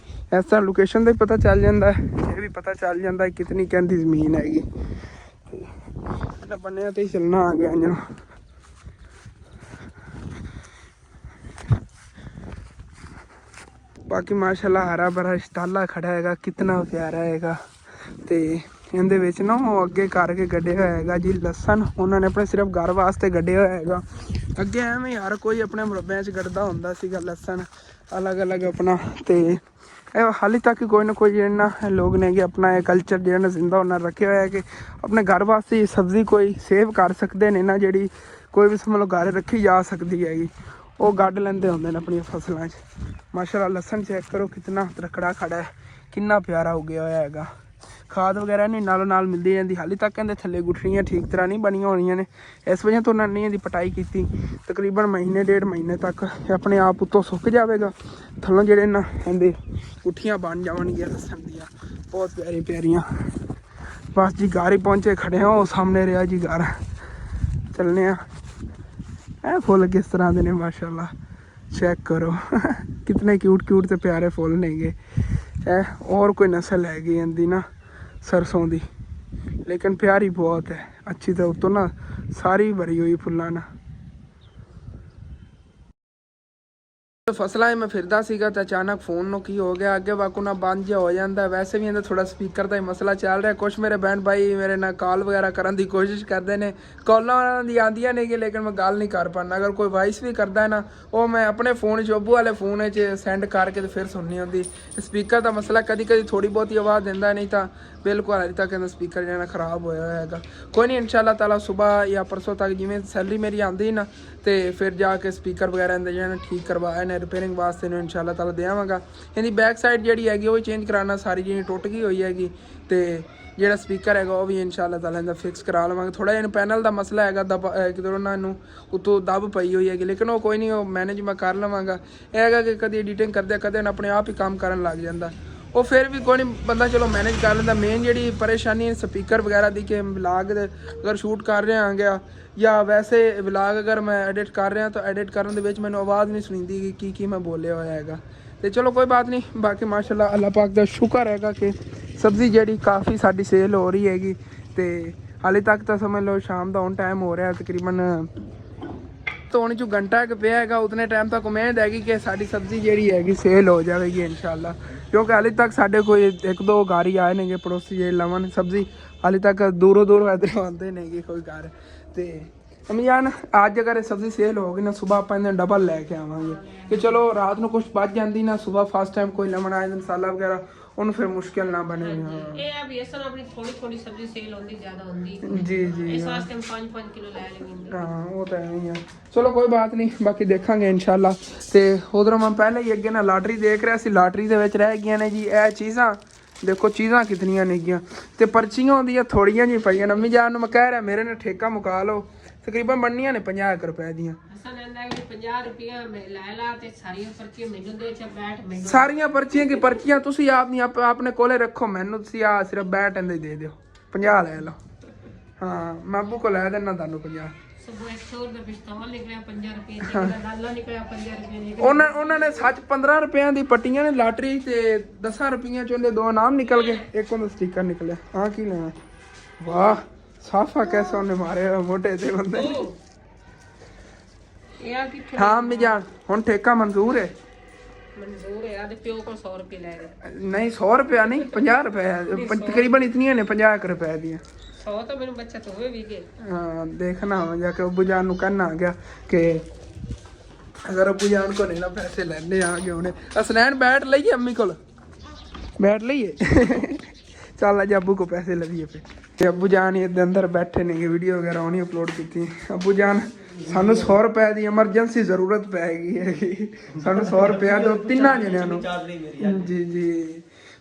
ਇਸ ਤਰ੍ਹਾਂ ਲੋਕੇਸ਼ਨ ਦਾ ਹੀ ਪਤਾ ਚੱਲ ਜਾਂਦਾ, ਇਹ ਵੀ ਪਤਾ ਚੱਲ ਜਾਂਦਾ ਕਿਤਨੀ ਕਹਿੰਦੀ ਜ਼ਮੀਨ ਹੈਗੀ। ਇਹਨਾਂ ਬੰਨਿਆਂ 'ਤੇ ਹੀ ਚੱਲਣਾ ਆ ਗਿਆ ਜੀ। ਬਾਕੀ ਮਾਸ਼ਾਅੱਲਾ ਹਰਾ ਭਰਾ ਸ਼ਤਾਲਾ ਖੜਾ ਹੈਗਾ, ਕਿਤਨਾ ਪਿਆਰਾ ਹੈਗਾ। ਤੇ ਇਹਦੇ ਵਿੱਚ ਨਾ ਉਹ ਅੱਗੇ ਕਰਕੇ ਗੱਡਿਆ ਹੋਇਆ ਹੈਗਾ ਜੀ ਲਸਣ, ਉਹਨਾਂ ਨੇ ਆਪਣੇ ਸਿਰਫ ਘਰ ਵਾਸਤੇ ਗੱਡਿਆ ਹੋਇਆ ਹੈਗਾ। ਅੱਗੇ ਐਵੇਂ ਹਰ ਕੋਈ ਆਪਣੇ ਮੁਰੱਬਿਆਂ 'ਚ ਗੱਡਦਾ ਹੁੰਦਾ ਸੀਗਾ ਲਸਣ ਅਲੱਗ ਅਲੱਗ ਆਪਣਾ। ਤੇ ਇਹ ਹਾਲੇ ਤੱਕ ਕੋਈ ਨਾ ਕੋਈ ਜਿਹੜਾ ਨਾ ਲੋਕ ਨੇ ਕਿ ਆਪਣਾ ਇਹ ਕਲਚਰ ਜਿਹੜਾ ਨਾ ਜ਼ਿੰਦਾ ਉਹਨਾਂ ਰੱਖਿਆ ਹੋਇਆ ਕਿ ਆਪਣੇ ਘਰ ਵਾਸਤੇ ਸਬਜ਼ੀ ਕੋਈ ਸੇਵ ਕਰ ਸਕਦੇ ਨੇ ਨਾ, ਜਿਹੜੀ ਕੋਈ ਵੀ ਸਮਝ ਲਓ ਘਰ ਰੱਖੀ ਜਾ ਸਕਦੀ ਹੈਗੀ, ਉਹ ਗੱਡ ਲੈਂਦੇ ਹੁੰਦੇ ਨੇ ਆਪਣੀਆਂ ਫਸਲਾਂ 'ਚ। ਮਾਸ਼ਾਅੱਲਾ ਲਸਣ ਚੈੱਕ ਕਰੋ ਕਿਤਨਾ ਤਕੜਾ ਖੜਾ ਹੈ, ਕਿੰਨਾ ਪਿਆਰਾ ਉੱਗਿਆ ਹੋਇਆ ਹੈਗਾ। ਖਾਦ ਵਗੈਰਾ ਨਹੀਂ ਨਾਲੋਂ ਨਾਲ ਮਿਲਦੀ ਜਾਂਦੀ। ਹਾਲੇ ਤੱਕ ਕਹਿੰਦੇ ਥੱਲੇ ਗੁੱਠੜੀਆਂ ਠੀਕ ਤਰ੍ਹਾਂ ਨਹੀਂ ਬਣੀਆਂ ਹੋਣੀਆਂ ਨੇ, ਇਸ ਵਜ੍ਹਾ ਤੋਂ ਉਹਨਾਂ ਨੇ ਇਹਦੀ ਪਟਾਈ ਕੀਤੀ। ਤਕਰੀਬਨ ਮਹੀਨੇ ਡੇਢ ਮਹੀਨੇ ਤੱਕ ਆਪਣੇ ਆਪ ਉੱਤੋਂ ਸੁੱਕ ਜਾਵੇਗਾ, ਥੱਲੋਂ ਜਿਹੜੇ ਨਾ ਕਹਿੰਦੇ ਗੁੱਠੀਆਂ ਬਣ ਜਾਣਗੀਆਂ ਲਸਣ ਦੀਆਂ, ਬਹੁਤ ਪਿਆਰੀਆਂ ਪਿਆਰੀਆਂ। ਬਸ ਜੀ ਘਰ ਹੀ ਪਹੁੰਚੇ ਖੜੇ ਹਾਂ, ਉਹ ਸਾਹਮਣੇ ਰਿਹਾ ਜੀ ਘਰ, ਚੱਲਨੇ ਆ। ਇਹ ਫੁੱਲ ਕਿਸ ਤਰ੍ਹਾਂ ਦੇ ਨੇ ਮਾਸ਼ਾਅੱਲਾ, ਚੈੱਕ ਕਰੋ ਕਿਤਨੇ ਕਿਊਟ ਕਿਊਟ ਤੇ ਪਿਆਰੇ ਫੁੱਲ ਨੇਗੇ। ਇਹ और कोई नस्ल हैगी इनकी ना सरसों की, लेकिन प्यारी बहुत है, अच्छी तो उतो ना सारी भरी हुई फुल्लां ना। ਫਸਲਾਂ ਮੈਂ ਫਿਰਦਾ ਸੀਗਾ ਤਾਂ ਅਚਾਨਕ ਫੋਨ ਨੂੰ ਕੀ ਹੋ ਗਿਆ, ਅੱਗੇ ਵਾਕੂ ਨਾ ਬੰਦ ਜਿਹਾ ਹੋ ਜਾਂਦਾ। ਵੈਸੇ ਵੀ ਇਹਦਾ ਥੋੜਾ ਸਪੀਕਰ ਦਾ ਹੀ ਮਸਲਾ ਚੱਲ ਰਿਹਾ। ਕੁਛ ਮੇਰੇ ਭੈਣ ਭਾਈ ਮੇਰੇ ਨਾਲ ਕਾਲ ਵਗੈਰਾ ਕਰਨ ਦੀ ਕੋਸ਼ਿਸ਼ ਕਰਦੇ ਨੇ, ਕਾਲਾਂ ਉਹਨਾਂ ਦੀ ਆਉਂਦੀਆਂ ਨੇ ਲੇਕਿਨ ਮੈਂ ਗੱਲ ਨਹੀਂ ਕਰ ਪਾਉਂਦਾ। ਅਗਰ ਕੋਈ ਵਾਇਸ ਵੀ ਕਰਦਾ ਹੈ ਨਾ, ਉਹ ਮੈਂ ਆਪਣੇ ਫੋਨ 'ਚ ਓਬੂ ਵਾਲੇ ਫੋਨ 'ਚ ਸੈਂਡ ਕਰਕੇ ਤੇ ਫਿਰ ਸੁਣਨੀ ਹੁੰਦੀ। ਸਪੀਕਰ ਦਾ ਮਸਲਾ ਕਦੀ ਕਦੀ ਥੋੜੀ ਬਹੁਤੀ ਆਵਾਜ਼ ਦਿੰਦਾ, ਨਹੀਂ ਤਾਂ ਬਿਲਕੁਲ ਹਾਲੇ ਤੱਕ ਇਹਦਾ ਸਪੀਕਰ ਜਿਹੜਾ ਖਰਾਬ ਹੋਇਆ ਹੋਇਆ ਹੈਗਾ। ਕੋਈ ਨਹੀਂ, ਇਨਸ਼ਾਅੱਲਾ ਤਾਲਾ ਸੁਬਾਹ ਜਾਂ ਪਰਸੋਂ ਤੱਕ ਜਿਵੇਂ ਸੈਲਰੀ ਮੇਰੀ ਆਉਂਦੀ ਨਾ, ਤੇ ਫਿਰ ਜਾ ਕੇ ਸਪੀਕਰ ਵਗੈਰਾ ਇਹਦੇ ਜਿਹੜਾ ਠੀਕ ਕਰਵਾਇਆ ਨੇ ਰਿਪੇਅਰਿੰਗ ਵਾਸਤੇ ਨੂੰ ਇਨਸ਼ਾਅੱਲਾ ਤਾਲਾ ਦੇਵਾਂਗਾ। ਇਹਦੀ ਬੈਕ ਸਾਈਡ ਜਿਹੜੀ ਹੈਗੀ ਉਹ ਵੀ ਚੇਂਜ ਕਰਾਉਣਾ, ਸਾਰੀ ਜਿਹੜੀ ਟੁੱਟ ਗਈ ਹੋਈ ਹੈਗੀ। ਤੇ ਜਿਹੜਾ ਸਪੀਕਰ ਹੈਗਾ ਉਹ ਵੀ ਇਨਸ਼ਾਅੱਲਾ ਤਾਲਾ ਇਹਦਾ ਫਿਕਸ ਕਰਾ ਲਵਾਂਗੇ। ਥੋੜ੍ਹਾ ਜਿਹਾ ਪੈਨਲ ਦਾ ਮਸਲਾ ਹੈਗਾ, ਕਿਧਰੋਂ ਉਹਨਾਂ ਨੂੰ ਉੱਤੋਂ ਦੱਬ ਪਈ ਹੋਈ ਹੈਗੀ, ਲੇਕਿਨ ਉਹ ਕੋਈ ਨਹੀਂ, ਉਹ ਮੈਨੇਜ ਮੈਂ ਕਰ ਲਵਾਂਗਾ। ਇਹ ਹੈਗਾ ਕਿ ਕਦੀ ਐਡੀਟਿੰਗ ਕਰਦੇ ਕਦੇ ਆਪਣੇ ਆਪ ਹੀ ਕੰਮ ਕਰਨ ਲੱਗ ਜਾਂਦਾ, ਉਹ ਫਿਰ ਵੀ ਕੋਈ ਨਹੀਂ ਬੰਦਾ ਚਲੋ ਮੈਨੇਜ ਕਰ ਲੈਂਦਾ। ਮੇਨ ਜਿਹੜੀ ਪਰੇਸ਼ਾਨੀ ਹੈ ਸਪੀਕਰ ਵਗੈਰਾ ਦੀ, ਕਿ ਵਲਾਗ ਅਗਰ ਸ਼ੂਟ ਕਰ ਰਿਹਾ ਆਂਗਾ ਜਾਂ ਵੈਸੇ ਵਲਾਗ ਅਗਰ ਮੈਂ ਐਡਿਟ ਕਰ ਰਿਹਾ ਤਾਂ ਐਡਿਟ ਕਰਨ ਦੇ ਵਿੱਚ ਮੈਨੂੰ ਆਵਾਜ਼ ਨਹੀਂ ਸੁਣੀਂਦੀ ਕਿ ਕੀ ਮੈਂ ਬੋਲਿਆ ਹੋਇਆ ਹੈਗਾ। ਤੇ ਚਲੋ ਕੋਈ ਬਾਤ ਨਹੀਂ, ਬਾਕੀ ਮਾਸ਼ਾਅੱਲਾ ਅੱਲਾਹ ਪਾਕ ਦਾ ਸ਼ੁਕਰ ਹੈਗਾ ਕਿ ਸਬਜ਼ੀ ਜਿਹੜੀ ਕਾਫੀ ਸਾਡੀ ਸੇਲ ਹੋ ਰਹੀ ਹੈਗੀ। ਤੇ ਹਾਲੇ ਤੱਕ ਤਾਂ ਸਮਝ ਲਓ ਸ਼ਾਮ ਦਾ ਹੁਣ ਟਾਈਮ ਹੋ ਰਿਹਾ, ਤਕਰੀਬਨ ਧੋਣ 'ਚ ਘੰਟਾ ਕੁ ਪਿਆ ਹੈਗਾ। ਉਤਨੇ ਟਾਈਮ ਤੱਕ ਉਮੀਦ ਹੈਗੀ ਕਿ ਸਾਡੀ ਸਬਜ਼ੀ ਜਿਹੜੀ ਹੈਗੀ ਸੇਲ ਹੋ ਜਾਵੇਗੀ ਇਨਸ਼ਾਅੱਲਾ, ਕਿਉਂਕਿ ਹਾਲੇ ਤੱਕ ਸਾਡੇ ਕੋਈ ਇੱਕ ਦੋ ਘਰ ਹੀ ਆਏ ਨੇਗੇ ਪੜੋਸੀ ਜਿਹੜੇ ਲਵਨ ਸਬਜ਼ੀ, ਹਾਲੇ ਤੱਕ ਦੂਰੋਂ ਦੂਰੋਂ ਇੱਧਰੋਂ ਆਉਂਦੇ ਨੇਗੇ ਕੋਈ ਘਰ। ਤੇ ਅਮੀ ਜਾਨ ਅੱਜ ਅਗਰ ਇਹ ਸਬਜ਼ੀ ਸੇਲ ਹੋ ਗਈ ਨਾ, ਸੁਬਾਹ ਆਪਾਂ ਇਹਨੇ ਡਬਲ ਲੈ ਕੇ ਆਵਾਂਗੇ ਕਿ ਚਲੋ ਰਾਤ ਨੂੰ ਕੁਛ ਬਚ ਜਾਂਦੀ ਨਾ, ਸੁਬਾਹ ਫਸਟ ਟਾਈਮ ਕੋਈ ਲਵਣ ਆਏ ਮਸਾਲਾ ਵਗੈਰਾ ਉਹਨੂੰ ਫਿਰ ਮੁਸ਼ਕਿਲ ਨਾ ਬਣੇ। ਇਹ ਆ ਵੀ ਅਸਲ ਆਪਣੀ ਥੋੜੀ ਥੋੜੀ ਸਬਜ਼ੀ ਸੇਲ ਹੁੰਦੀ, ਜ਼ਿਆਦਾ ਹੁੰਦੀ ਜੀ ਜੀ ਇਸ ਵਾਸਤੇ 5-5 ਕਿਲੋ ਲੈ ਲੈਂਦੇ। ਹਾਂ ਉਹ ਤਾਂ ਐਵੇਂ ਹੀ ਆ, ਚਲੋ ਕੋਈ ਬਾਤ ਨਹੀਂ, ਬਾਕੀ ਦੇਖਾਂਗੇ ਇਨਸ਼ਾਅੱਲਾ। ਤੇ ਉਧਰੋਂ ਮੈਂ ਪਹਿਲਾਂ ਹੀ ਅੱਗੇ ਨਾ ਲਾਟਰੀ ਦੇਖ ਰਿਹਾ ਸੀ, ਲਾਟਰੀ ਦੇ ਵਿੱਚ ਰਹਿ ਗਈਆਂ ਨੇ ਜੀ ਇਹ ਚੀਜ਼ਾਂ। ਦੇਖੋ ਚੀਜ਼ਾਂ ਕਿਤਨੀਆਂ ਨੇਗੀਆਂ ਤੇ ਪਰਚੀਆਂ ਹੁੰਦੀਆਂ ਥੋੜੀਆਂ ਜਿਹੀਆਂ ਪਈਆਂ। ਅੰਮੀ ਜਾਨ ਨੂੰ ਮੈਂ ਕਹਿ ਰਿਹਾ ਮੇਰੇ ਨਾਲ ਠੇਕਾ ਮੁਕਾ ਲਓ, ਤਕਰੀਬਨ ਬਣਨੀਆਂ ਨੇ 50 ਰੁਪਏ ਦੀਆਂ। ਸਾਰੀਆਂ ਪਰਚੀਆਂ ਕੀ ਪਰਚੀਆਂ ਤੁਸੀਂ ਆਪ ਨਹੀਂ ਆਪਣੇ ਕੋਲੇ ਰੱਖੋ, ਮੈਨੂੰ ਤੁਸੀਂ ਆ ਸਿਰਫ ਬੈਟ ਇਹਦੇ ਦੇ ਦਿਓ, 50 ਲੈ ਲਓ। ਹਾਂ ਮੈਂ ਅੱਬੂ ਕੋ ਲੈ ਦੇਣਾ ਤੁਹਾਨੂੰ 50। ਉਹਨਾਂ ਨੇ ਸੱਚ 15 ਰੁਪਿਆਂ ਦੀ ਪੱਟੀਆਂ ਨੇ ਲਾਟਰੀ ਤੇ 10 ਰੁਪਈਆਂ ਚੋਂ ਦੋ ਇਨਾਮ ਨਿਕਲ ਗਏ, ਇੱਕ ਉਹਦਾ ਸਟicker ਨਿਕਲਿਆ। ਹਾਂ ਕੀ ਲੈਣਾ? ਵਾਹ ਸਾਫਾ ਕੈਸਾ ਉਹਨੇ ਮਾਰੇ ਮੋਟੇ ਤੇ ਬੰਦੇ। ਹਾਂ ਅੰਮੀ ਜਾਨ ਹੁਣ ਠੇਕਾ ਮਨਜ਼ੂਰ ਹੈ? ਮਨਜ਼ੂਰ ਹੈ। ਆਦੇ ਪਿਓ ਕੋਲ 100 ਰੁਪਏ ਲੈ ਰਹੇ। ਨਹੀਂ 100 ਰੁਪਇਆ ਨਹੀਂ, 50 ਰੁਪਏ ਤਕਰੀਬਨ ਇਤਨੀਆਂ ਨੇ 50 ਰੁਪਏ ਦੀਆਂ। 100 ਤਾਂ ਮੈਨੂੰ ਬੱਚਤ ਹੋਵੇ ਵੀ ਗਏ। हाँ देखना हो जाके अबू जान को कहना आ गया कि अगर अबू जान को नहीं ना पैसे लेने आ गए उन्हें असनैन बैठ लीए अम्मी को बैठ लीए चल अज अबू को पैसे लवीए पे। अबू जान ये अंदर बैठे ने वीडियो वगैरह उन्हें अपलोड की। अबू जान सानू 100 रुपए की एमरजेंसी जरूरत पैगी है, सानू 100 रुपया दो तिना जनिया जी जी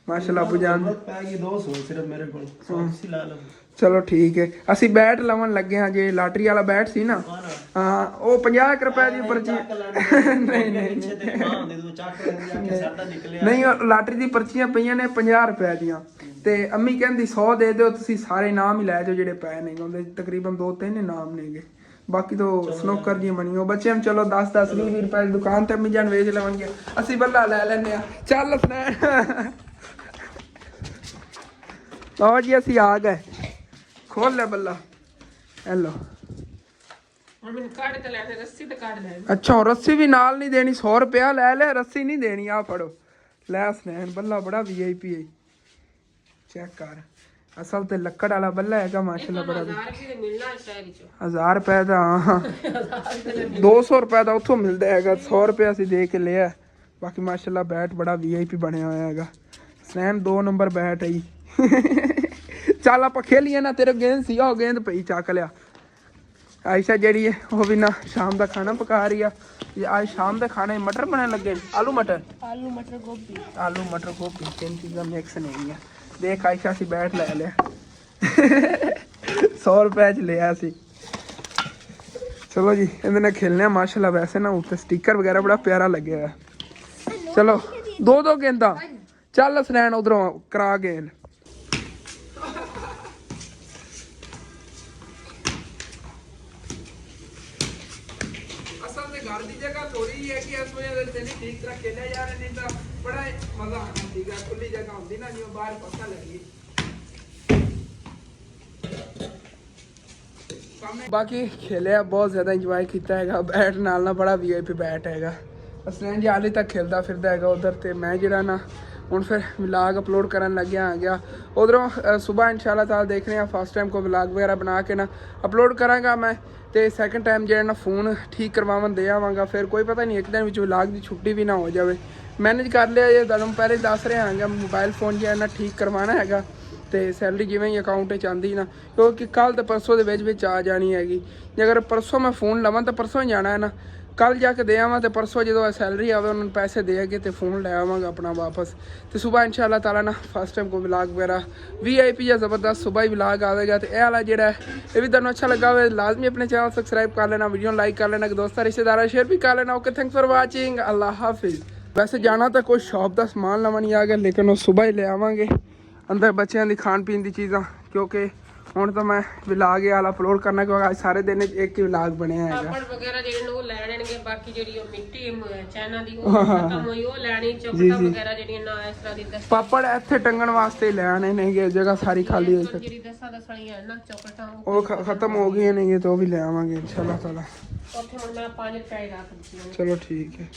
ਮਾਸ਼ਾਅੱਲਾ ਅਬੂ ਜਾਨ ਪੈ ਗਈ 200 ਸਿਰਫ ਮੇਰੇ ਕੋਲ 100 ਸੀ ਲਾ ਲਓ। ਚਲੋ ਠੀਕ ਹੈ। ਅਸੀਂ ਬੈਟ ਲਵਣ ਲੱਗੇ ਹਾਂ, ਜੇ ਲਾਟਰੀ ਵਾਲਾ ਬੈਟ ਸੀ ਨਾ, ਹਾਂ ਉਹ 50 ਰੁਪਏ ਦੀ ਪਰਚੀ ਨਹੀਂ ਨਹੀਂ ਉਹ ਲਾਟਰੀ ਦੀ ਪਰਚੀਆਂ ਪਈਆਂ ਨੇ 50 ਰੁਪਏ ਦੀਆਂ, ਤੇ ਅੰਮੀ ਕਹਿੰਦੀ 100 ਦੇ ਦਿਓ ਤੁਸੀਂ ਸਾਰੇ ਇਨਾਮ ਹੀ ਲੈ ਜਾਓ ਜਿਹੜੇ ਪਏ ਨੇ, ਉਹਦੇ ਤਕਰੀਬਨ 2-3 ਇਨਾਮ ਨੇਗੇ, ਬਾਕੀ ਤੋਂ ਸਨੋਕਰ ਦੀ ਮਨੀਓ ਬੱਚਿਆਂ ਨੂੰ ਚਲੋ 10-10 20 ਰੁਪਏ ਦੀ ਦੁਕਾਨ ਤੇ ਅੰਮੀ ਜਾਨ ਵੇਚ ਲਵਣਗੇ, ਅਸੀਂ ਬੱਲਾ ਲੈ ਲੈਨੇ ਆ। ਚੱਲ ਫਰੈਂਡ ਲਓ ਜੀ ਅਸੀਂ ਆ ਗਏ, ਖੋਲ ਲੈ ਬੱਲਾ, ਹੈਲੋ ਹੁਣ ਮੈਨੂੰ ਕੱਢ ਤੇ ਲੈ, ਰੱਸੀ ਤੇ ਕੱਢ ਲੈ। ਅੱਛਾ ਰੱਸੀ ਵੀ ਨਾਲ ਨਹੀਂ ਦੇਣੀ, 100 ਰੁਪਇਆ ਲੈ ਲੈ, ਰੱਸੀ ਨਹੀਂ ਦੇਣੀ। ਆ ਫੜੋ ਲੈ ਸਨੈਨ, ਬੱਲਾ ਬੜਾ VIP ਹੈ, ਚੈੱਕ ਕਰ, ਅਸਲ ਤੇ ਲੱਕੜ ਵਾਲਾ ਬੱਲਾ ਹੈਗਾ ਮਾਸ਼ਾਅੱਲਾ ਬੜਾ। 1000 ਰੁਪਏ ਦੇ ਮਿਲਣਾ ਸ਼ਹਿਰ ਵਿੱਚੋਂ, 1000 ਰੁਪਏ ਦਾ, ਹਾਂ 200 ਰੁਪਏ ਦਾ ਉੱਥੋਂ ਮਿਲਦਾ ਹੈਗਾ, 100 ਰੁਪਏ ਅਸੀਂ ਦੇ ਕੇ ਲਿਆ। ਬਾਕੀ ਮਾਸ਼ਾਅੱਲਾ ਬੈਟ ਬੜਾ VIP ਬਣਿਆ ਹੋਇਆ ਹੈਗਾ, ਸਨੈਨ 2 ਨੰਬਰ ਬੈਟ ਹੈ ਜੀ। ਚੱਲ ਆਪਾਂ ਖੇਲੀਏ ਨਾ, ਤੇਰੇ ਗੇਂਦ ਸੀ ਉਹ ਗੇਂਦ ਪਈ ਚੱਕ ਲਿਆ। ਆਇਸ਼ਾ ਜਿਹੜੀ ਹੈ ਉਹ ਵੀ ਨਾ ਸ਼ਾਮ ਦਾ ਖਾਣਾ ਪਕਾ ਰਹੀ ਆ। ਅੱਜ ਸ਼ਾਮ ਦੇ ਖਾਣੇ ਮਟਰ ਬਣਨ ਲੱਗੇ, ਆਲੂ ਮਟਰ ਗੋਭੀ, ਆਲੂ ਮਟਰ ਗੋਭੀ, 3 ਚੀਜ਼ਾਂ ਮਿਕਸ ਨਹੀਂ ਆ। ਦੇਖ ਆਇਸ਼ਾ ਅਸੀਂ ਬੈਠ ਲੈ ਲਿਆ 100 ਰੁਪਏ ਚ ਲਿਆ ਸੀ। ਚਲੋ ਜੀ ਇਹਦੇ ਨਾਲ ਖੇਲਨੇ ਆ ਮਾਸ਼ਾਅੱਲਾ। ਵੈਸੇ ਨਾ ਉੱਤੇ ਸਟicker ਵਗੈਰਾ ਬੜਾ ਪਿਆਰਾ ਲੱਗਿਆ ਹੋਇਆ। ਚਲੋ 2-2 ਗੇਂਦਾਂ, ਚੱਲ ਸਨੈਨ ਉਧਰੋਂ ਕਰਾ ਗੇਂਦ। घर की जगह थोड़ी है कि इस वजह से नहीं ठीक तरह खेलिया जा रहा, नहीं तो बड़ा मजा आना सीगा, खुली जगह होती ना जिवें बाहर पता लगी। बाकी खेलिया बहुत ज़्यादा इंजॉय किया है। बैट नाल ना बड़ा VIP बैट है। असलैन जी हाले तक खेलता फिरदा है उधर, तो मैं जरा ना ਹੁਣ ਫਿਰ ਵਲੌਗ ਅਪਲੋਡ ਕਰਨ ਲੱਗਿਆ ਆ ਗਿਆ ਉਧਰੋਂ। ਸੁਬਾਹ ਇਨਸ਼ਾਅੱਲਾ ਤਾਲਾ ਦੇਖ ਰਹੇ ਹਾਂ ਫਸਟ ਟਾਈਮ ਕੋਈ ਵਲੌਗ ਵਗੈਰਾ ਬਣਾ ਕੇ ਨਾ ਅਪਲੋਡ ਕਰਾਂਗਾ ਮੈਂ, ਤੇ ਸੈਕੰਡ ਟਾਈਮ ਜਿਹੜਾ ਨਾ ਫੋਨ ਠੀਕ ਕਰਵਾਉਣ ਦੇ ਆਵਾਂਗਾ। ਫਿਰ ਕੋਈ ਪਤਾ ਨਹੀਂ ਇੱਕ ਦਿਨ ਵਿੱਚ ਵਲੌਗ ਦੀ ਛੁੱਟੀ ਵੀ ਨਾ ਹੋ ਜਾਵੇ। ਮੈਨੇਜ ਕਰ ਲਿਆ ਇਹ ਤੁਹਾਨੂੰ ਪਹਿਲੇ ਦੱਸ ਰਿਹਾ ਹਾਂਗਾ, ਮੋਬਾਈਲ ਫੋਨ ਜਿਹੜਾ ਨਾ ਠੀਕ ਕਰਵਾਉਣਾ ਹੈਗਾ, ਤੇ ਸੈਲਰੀ ਜਿਵੇਂ ਹੀ ਅਕਾਊਂਟ 'ਚ ਆਉਂਦੀ ਨਾ, ਕਿਉਂਕਿ ਕੱਲ੍ਹ ਤੇ ਪਰਸੋਂ ਦੇ ਵਿੱਚ ਆ ਜਾਣੀ ਹੈਗੀ। ਜੇ ਅਗਰ ਪਰਸੋਂ ਮੈਂ ਫੋਨ ਲਵਾਂ ਤਾਂ ਪਰਸੋਂ ਹੀ ਜਾਣਾ ਹੈ ਨਾ, ਕੱਲ ਜਾ ਕੇ ਦੇ ਆਵਾਂ ਤੇ ਪਰਸੋਂ ਜਦੋਂ ਸੈਲਰੀ ਆਵੇ ਉਹਨਾਂ ਨੂੰ ਪੈਸੇ ਦੇ ਕੇ ਤੇ ਫੋਨ ਲੈ ਆਵਾਂਗਾ ਆਪਣਾ ਵਾਪਸ। ਤੇ ਸੁਬਾਹ ਇਨਸ਼ਾਅੱਲਾ ਤਾਲਾ ਨਾ ਫਸਟ ਟਾਈਮ ਕੋਈ ਵਲੌਗ ਵਗੈਰਾ VIP ਜਾਂ ਜ਼ਬਰਦਸਤ ਸੁਬਾਹ ਹੀ ਵਲੌਗ ਆਵੇਗਾ। ਤੇ ਇਹ ਵਾਲਾ ਜਿਹੜਾ ਇਹ ਵੀ ਤੁਹਾਨੂੰ ਅੱਛਾ ਲੱਗਾ ਹੋਵੇ ਲਾਜ਼ਮੀ ਆਪਣੇ ਚੈਨਲ ਸਬਸਕ੍ਰਾਈਬ ਕਰ ਲੈਣਾ, ਵੀਡੀਓ ਲਾਈਕ ਕਰ ਲੈਣਾ, ਦੋਸਤਾਂ ਰਿਸ਼ਤੇਦਾਰਾਂ ਸ਼ੇਅਰ ਵੀ ਕਰ ਲੈਣਾ। ਓਕੇ ਥੈਂਕਸ ਫॉर ਵਾਚਿੰਗ, ਅੱਲਾ ਹਾਫਿਜ਼। ਵੈਸੇ ਜਾਣਾ ਤਾਂ ਕੋਈ ਸ਼ੌਪ ਦਾ ਸਮਾਨ ਲਵਣ ਹੀ ਆ ਗਿਆ, ਲੇਕਿਨ ਉਹ ਸੁਬਾਹ ਹੀ ਲੈ ਆਵਾਂਗੇ ਅੰਦਰ ਬੱਚਿਆਂ ਦੀ ਖਾਣ ਪੀਣ ਦੀ ਚੀਜ਼ਾਂ, ਕਿਉਂਕਿ ਹੁਣ ਤਾਂ ਮੈਂ ਵਲੌਗ ਇਹ ਵਾਲਾ ਅਪਲੋਡ ਕਰਨਾ, ਕਿਉਂਕਿ ਅੱਜ ਸਾਰੇ ਦਿਨ ਇੱਕ ਹੀ ਵਲੌਗ ਬਣਿਆ ਹੈਗਾ। ਪਾਪੜ ਵਗੈਰਾ ਜਿਹੜੇ ਨੇ ਉਹ ਲੈ ਲੈਣਗੇ, ਬਾਕੀ ਜਿਹੜੀ ਉਹ ਮਿੱਟੀ ਚਾਈਨਾ ਦੀ ਉਹ ਖਤਮ ਹੋਈ ਉਹ ਲੈਣੀ, ਚੌਕਟਾਂ ਵਗੈਰਾ ਜਿਹੜੀਆਂ ਨਾ ਇਸ ਤਰ੍ਹਾਂ ਦੀ ਪਾਪੜ ਇੱਥੇ ਟੰਗਣ ਵਾਸਤੇ ਲੈ ਆਣੇ ਨੇਗੇ, ਜਗ੍ਹਾ ਸਾਰੀ ਖਾਲੀ ਹੋਈ ਜਿਹੜੀ ਦਸਾਂ ਨਾ ਚੌਕਟਾਂ ਉਹ ਖਤਮ ਹੋ ਗਈਆਂ ਨੇਗੇ, ਤੇ ਉਹ ਵੀ ਲੈ ਆਵਾਂਗੇ ਇਨਸ਼ਾਅੱਲਾ ਤਾਲਾ। ਉੱਥੇ ਹੁਣ ਮੈਂ 5 ਰੁਪਏ ਰੱਖ ਦਿੱਤੇ। ਚਲੋ ਠੀਕ ਹੈ।